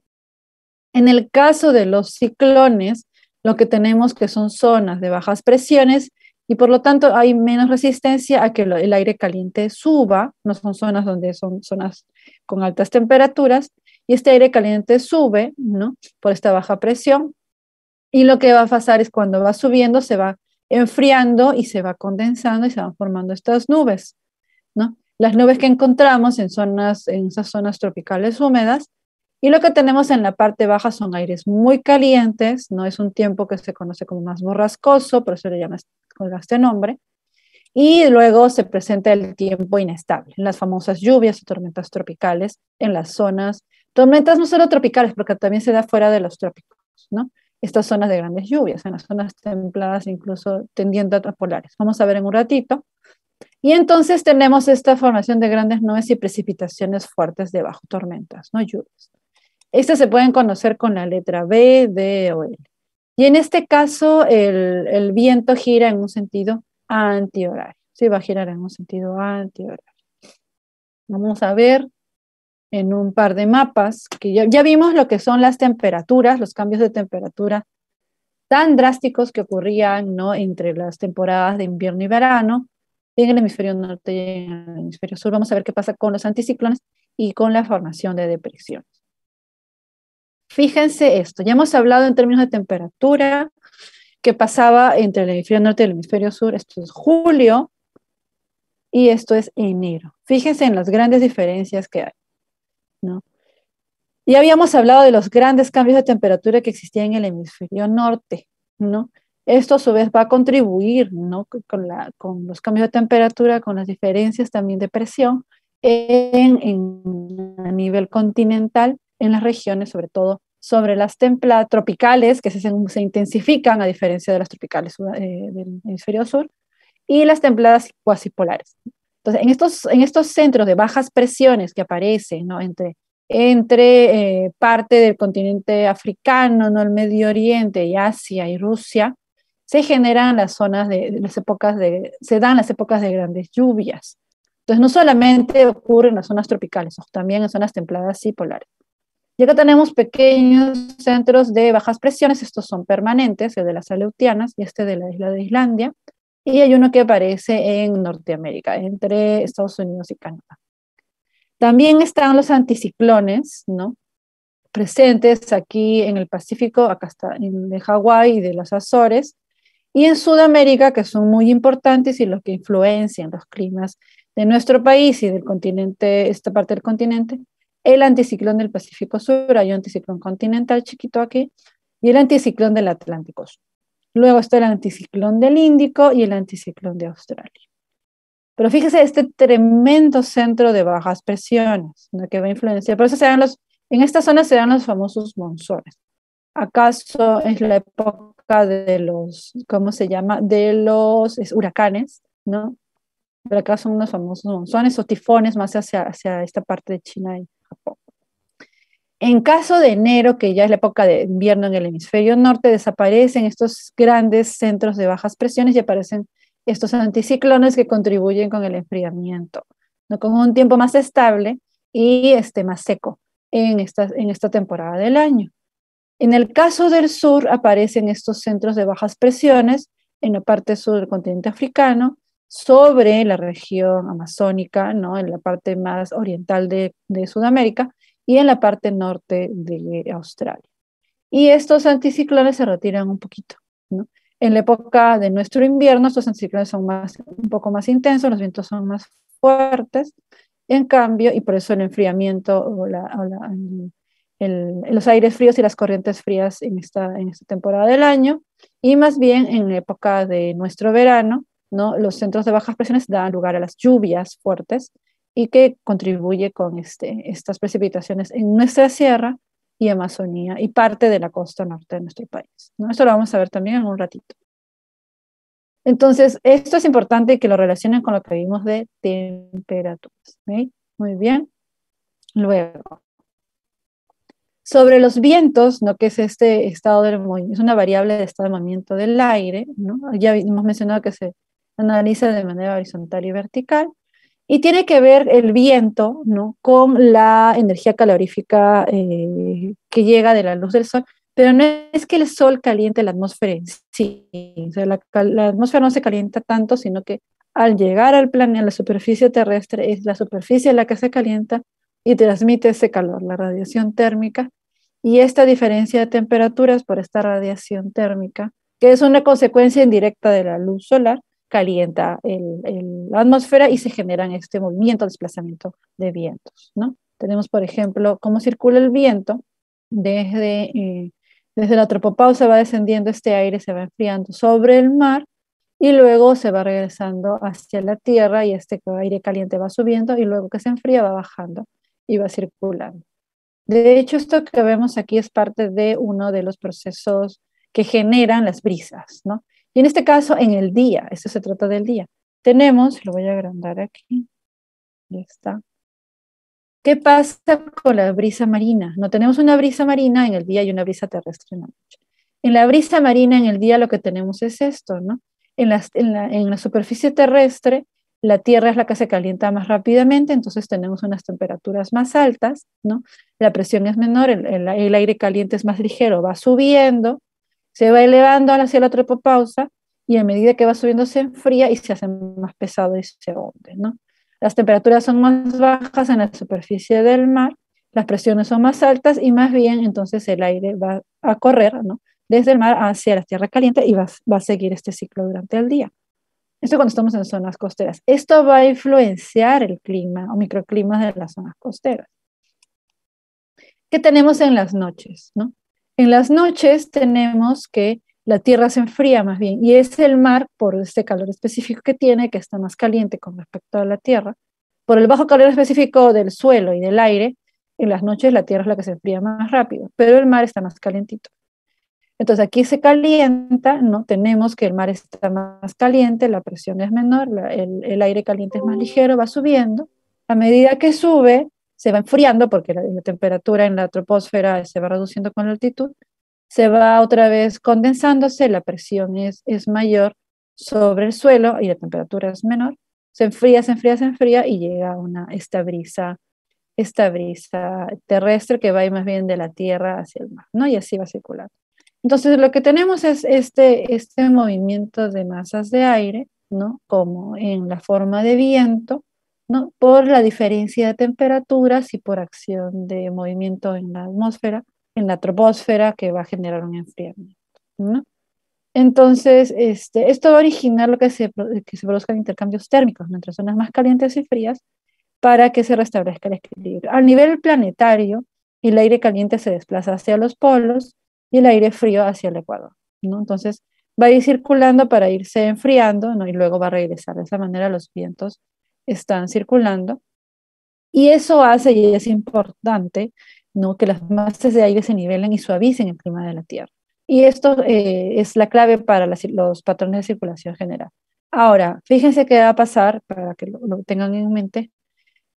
En el caso de los ciclones, lo que tenemos que son zonas de bajas presiones y por lo tanto hay menos resistencia a que el aire caliente suba, no son zonas donde son zonas con altas temperaturas, y este aire caliente sube, ¿no?, por esta baja presión, y lo que va a pasar es cuando va subiendo se va enfriando y se va condensando y se van formando estas nubes, ¿no? Las nubes que encontramos en esas zonas tropicales húmedas, y lo que tenemos en la parte baja son aires muy calientes, no es un tiempo que se conoce como más borrascoso, por eso le llama con este nombre, y luego se presenta el tiempo inestable, las famosas lluvias o tormentas tropicales en las zonas, tormentas no solo tropicales, porque también se da fuera de los trópicos, ¿no? Estas zonas de grandes lluvias, en las zonas templadas, incluso tendiendo a polares. Vamos a ver en un ratito. Y entonces tenemos esta formación de grandes nubes y precipitaciones fuertes debajo, tormentas, ¿no?, lluvias. Estas se pueden conocer con la letra B, D o L. Y en este caso, el viento gira en un sentido antihorario. Sí, va a girar en un sentido antihorario. Vamos a ver en un par de mapas que ya vimos lo que son las temperaturas, los cambios de temperatura tan drásticos que ocurrían, ¿no?, entre las temporadas de invierno y verano, en el hemisferio norte y en el hemisferio sur. Vamos a ver qué pasa con los anticiclones y con la formación de depresiones. Fíjense esto, ya hemos hablado en términos de temperatura, que pasaba entre el hemisferio norte y el hemisferio sur. Esto es julio y esto es enero. Fíjense en las grandes diferencias que hay, ¿no? Ya habíamos hablado de los grandes cambios de temperatura que existían en el hemisferio norte, ¿no? Esto a su vez va a contribuir, ¿no?, con los cambios de temperatura, con las diferencias también de presión a nivel continental en las regiones, sobre todo sobre las templadas tropicales, que se intensifican a diferencia de las tropicales del hemisferio sur, y las templadas cuasipolares. Entonces, en estos centros de bajas presiones que aparecen, ¿no?, entre parte del continente africano, ¿no?, el Medio Oriente y Asia y Rusia, se generan las zonas se dan las épocas de grandes lluvias. Entonces, no solamente ocurre en las zonas tropicales, también en zonas templadas y polares. Y acá tenemos pequeños centros de bajas presiones, estos son permanentes, el de las Aleutianas y este de la isla de Islandia, y hay uno que aparece en Norteamérica, entre Estados Unidos y Canadá. También están los anticiclones, ¿no?, presentes aquí en el Pacífico, acá está en de Hawái y de las Azores, y en Sudamérica, que son muy importantes y los que influencian los climas de nuestro país y del continente, esta parte del continente, el anticiclón del Pacífico Sur, hay un anticiclón continental chiquito aquí, y el anticiclón del Atlántico Sur. Luego está el anticiclón del Índico y el anticiclón de Australia. Pero fíjese este tremendo centro de bajas presiones, ¿no?, que va a influenciar. Por eso en esta zona se dan los famosos monzones. ¿Acaso es la época de los, ¿cómo se llama?, de los huracanes, ¿no? Pero acá son unos famosos monzones o tifones más hacia esta parte de China y Japón. En caso de enero, que ya es la época de invierno en el hemisferio norte, desaparecen estos grandes centros de bajas presiones y aparecen estos anticiclones que contribuyen con el enfriamiento, ¿no?, con un tiempo más estable y más seco en esta temporada del año. En el caso del sur aparecen estos centros de bajas presiones en la parte sur del continente africano, sobre la región amazónica, ¿no?, en la parte más oriental de Sudamérica y en la parte norte de Australia. Y estos anticiclones se retiran un poquito, ¿no? En la época de nuestro invierno, estos anticiclones son un poco más intensos, los vientos son más fuertes, en cambio, y por eso el enfriamiento los aires fríos y las corrientes frías en esta temporada del año, y más bien en la época de nuestro verano, ¿no?, los centros de bajas presiones dan lugar a las lluvias fuertes y que contribuye con estas precipitaciones en nuestra sierra y Amazonía y parte de la costa norte de nuestro país, ¿no? Esto lo vamos a ver también en un ratito. Entonces, esto es importante que lo relacionen con lo que vimos de temperaturas, ¿sí? Muy bien. Luego, sobre los vientos, ¿no?, que es este estado del movimiento, es una variable de estado de movimiento del aire, ¿no? Ya hemos mencionado que se analiza de manera horizontal y vertical, y tiene que ver el viento, ¿no?, con la energía calorífica que llega de la luz del sol, pero no es que el sol caliente la atmósfera en sí, o sea, la atmósfera no se calienta tanto, sino que al llegar al planeta, a la superficie terrestre, es la superficie la que se calienta y transmite ese calor, la radiación térmica, y esta diferencia de temperaturas por esta radiación térmica, que es una consecuencia indirecta de la luz solar, calienta la atmósfera y se generan este movimiento, desplazamiento de vientos, ¿no? Tenemos, por ejemplo, cómo circula el viento desde la tropopausa, va descendiendo este aire, se va enfriando sobre el mar y luego se va regresando hacia la tierra y este aire caliente va subiendo y luego que se enfría va bajando y va circulando. De hecho, esto que vemos aquí es parte de uno de los procesos que generan las brisas, ¿no? Y en este caso, en el día, esto se trata del día. Tenemos, lo voy a agrandar aquí, ya está. ¿Qué pasa con la brisa marina? No tenemos una brisa marina en el día y una brisa terrestre en la noche. En la brisa marina en el día lo que tenemos es esto, ¿no? En la superficie terrestre, la Tierra es la que se calienta más rápidamente, entonces tenemos unas temperaturas más altas, ¿no? La presión es menor, el aire caliente es más ligero, va subiendo, se va elevando hacia la tropopausa y a medida que va subiendo se enfría y se hace más pesado y se hunde, ¿no? Las temperaturas son más bajas en la superficie del mar, las presiones son más altas y más bien entonces el aire va a correr, ¿no?, desde el mar hacia la tierra caliente y va a seguir este ciclo durante el día. Esto cuando estamos en zonas costeras. Esto va a influenciar el clima o microclimas de las zonas costeras. ¿Qué tenemos en las noches, no? En las noches tenemos que la tierra se enfría más bien, y es el mar, por este calor específico que tiene, que está más caliente con respecto a la tierra, por el bajo calor específico del suelo y del aire, en las noches la tierra es la que se enfría más rápido, pero el mar está más calientito. Entonces aquí se calienta, ¿no? Tenemos que el mar está más caliente, la presión es menor, el aire caliente es más ligero, va subiendo. A medida que sube, se va enfriando porque la temperatura en la troposfera se va reduciendo con la altitud, se va otra vez condensándose, la presión es mayor sobre el suelo y la temperatura es menor, se enfría, se enfría, se enfría y llega esta brisa terrestre que va a ir más bien de la tierra hacia el mar, ¿no? Y así va circulando. Entonces lo que tenemos es este movimiento de masas de aire, ¿no?, como en la forma de viento, ¿no?, por la diferencia de temperaturas y por acción de movimiento en la atmósfera, en la troposfera, que va a generar un enfriamiento, ¿no? Entonces, esto va a originar que se produzcan intercambios térmicos entre zonas más calientes y frías para que se restablezca el equilibrio. A nivel planetario, el aire caliente se desplaza hacia los polos y el aire frío hacia el ecuador, ¿no? Entonces va a ir circulando para irse enfriando, ¿no?, y luego va a regresar. De esa manera los vientos están circulando. Y eso hace, y es importante, ¿no?, que las masas de aire se nivelen y suavicen el clima de la Tierra. Y esto es la clave para los patrones de circulación general. Ahora, fíjense qué va a pasar, para que lo tengan en mente,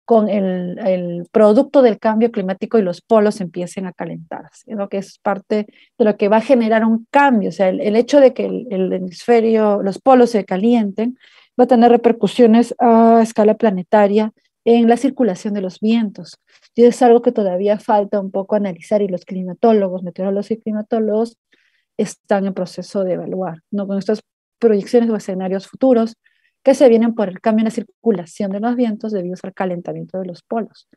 con el producto del cambio climático y los polos empiecen a calentarse, ¿no?, que es parte de lo que va a generar un cambio. O sea, el hecho de que el hemisferio, los polos se calienten, va a tener repercusiones a escala planetaria en la circulación de los vientos. Y es algo que todavía falta un poco analizar, y los climatólogos, meteorólogos y climatólogos están en proceso de evaluar, ¿no?, con estas proyecciones o escenarios futuros que se vienen por el cambio en la circulación de los vientos debido al calentamiento de los polos.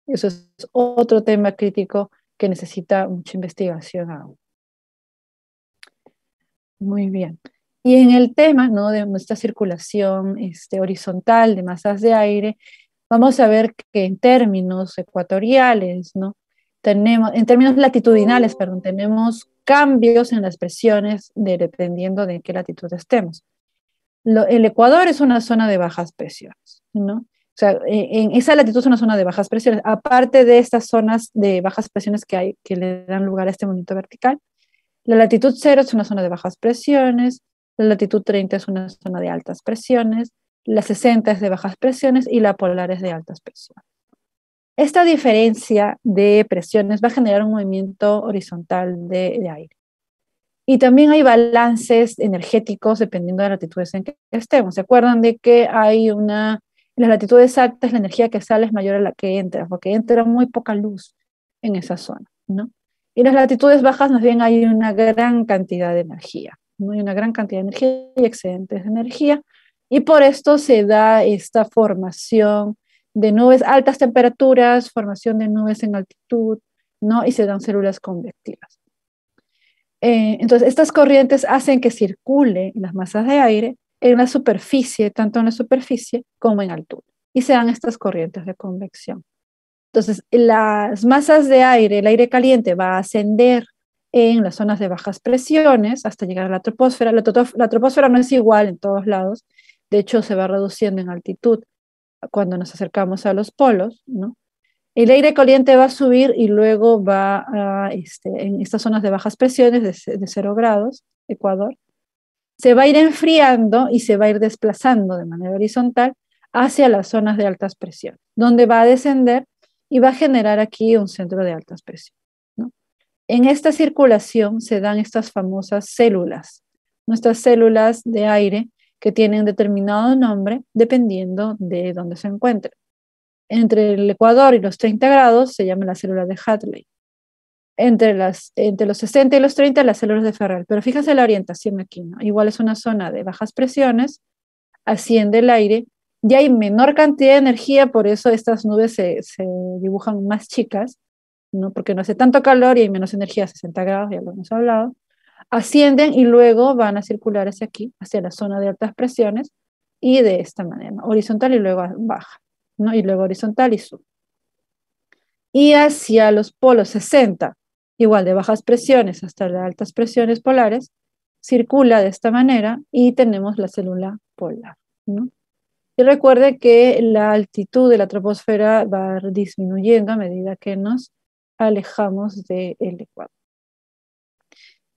Eso es otro tema crítico que necesita mucha investigación aún. Muy bien. Y en el tema, ¿no?, de nuestra circulación horizontal de masas de aire, vamos a ver que en términos ecuatoriales, ¿no?, en términos latitudinales, perdón, tenemos cambios en las presiones dependiendo de en qué latitud estemos. El Ecuador es una zona de bajas presiones, ¿no? O sea, en esa latitud es una zona de bajas presiones. Aparte de estas zonas de bajas presiones que hay, que le dan lugar a este movimiento vertical, la latitud 0 es una zona de bajas presiones, la latitud 30 es una zona de altas presiones, la 60 es de bajas presiones y la polar es de altas presiones. Esta diferencia de presiones va a generar un movimiento horizontal de aire. Y también hay balances energéticos dependiendo de las latitudes en que estemos. ¿Se acuerdan de que en las latitudes altas la energía que sale es mayor a la que entra, porque entra muy poca luz en esa zona, ¿no? Y en las latitudes bajas más bien hay una gran cantidad de energía, ¿no? Hay una gran cantidad de energía y excedentes de energía, y por esto se da esta formación de nubes, altas temperaturas, formación de nubes en altitud, ¿no? Y se dan células convectivas. Entonces, estas corrientes hacen que circulen las masas de aire en la superficie, tanto en la superficie como en altura, y se dan estas corrientes de convección. Entonces, las masas de aire, el aire caliente va a ascender en las zonas de bajas presiones hasta llegar a la troposfera. La troposfera no es igual en todos lados, de hecho se va reduciendo en altitud cuando nos acercamos a los polos, ¿no? El aire caliente va a subir y luego va en estas zonas de bajas presiones de 0 grados, Ecuador, se va a ir enfriando y se va a ir desplazando de manera horizontal hacia las zonas de altas presiones, donde va a descender y va a generar aquí un centro de altas presiones, ¿no? En esta circulación se dan estas famosas células, nuestras células de aire que tienen determinado nombre dependiendo de dónde se encuentren. Entre el Ecuador y los 30 grados se llama la célula de Hadley. entre los 60 y los 30 las células de Ferrel. Pero fíjense la orientación aquí, ¿no? Igual es una zona de bajas presiones, asciende el aire, ya hay menor cantidad de energía, por eso estas nubes se dibujan más chicas, ¿no? Porque no hace tanto calor y hay menos energía, 60 grados, ya lo hemos hablado. Ascienden y luego van a circular hacia aquí, hacia la zona de altas presiones, y de esta manera, ¿no? Horizontal y luego baja, ¿no? Y luego horizontal y sube. Y hacia los polos 60, igual de bajas presiones hasta las altas presiones polares, circula de esta manera y tenemos la célula polar, ¿no? Y recuerde que la altitud de la troposfera va disminuyendo a medida que nos alejamos del ecuador.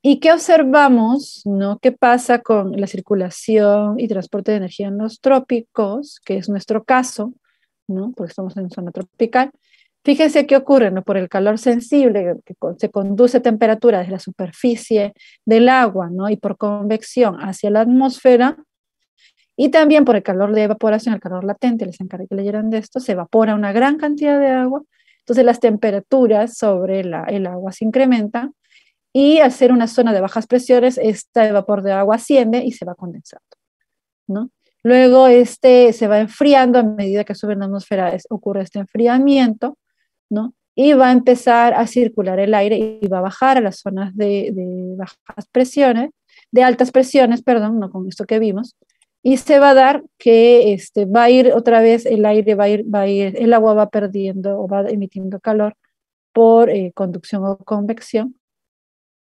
¿Y qué observamos, no? ¿Qué pasa con la circulación y transporte de energía en los trópicos, que es nuestro caso, ¿no? Porque estamos en zona tropical? Fíjense qué ocurre, ¿no? Por el calor sensible que se conduce temperatura desde la superficie del agua, ¿no? Y por convección hacia la atmósfera, y también por el calor de evaporación, el calor latente, les encargué que leyeran de esto, se evapora una gran cantidad de agua, entonces las temperaturas sobre el agua se incrementan, y al ser una zona de bajas presiones, este vapor de agua asciende y se va condensando, ¿no? Luego se va enfriando a medida que sube en la atmósfera, ocurre este enfriamiento, ¿no? Y va a empezar a circular el aire y va a bajar a las zonas de bajas presiones, de altas presiones, perdón, no con esto que vimos, y se va a dar que va a ir otra vez, el aire el agua va perdiendo o va emitiendo calor por conducción o convección,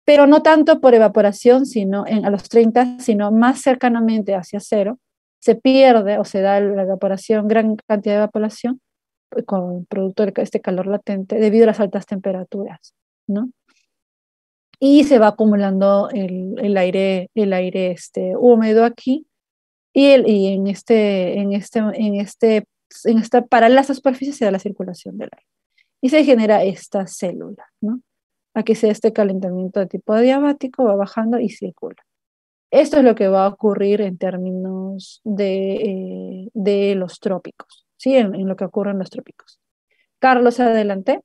pero no tanto por evaporación, sino a los 30, sino más cercanamente hacia cero, se pierde o se da la evaporación, gran cantidad de evaporación, con producto de este calor latente debido a las altas temperaturas, ¿no? Y se va acumulando el aire húmedo aquí, y en esta paralela a esta superficie se da la circulación del aire. Y se genera esta célula, ¿no? Aquí se da este calentamiento de tipo adiabático, va bajando y circula. Esto es lo que va a ocurrir en términos de los trópicos, ¿sí? En lo que ocurre en los trópicos. Carlos, adelante.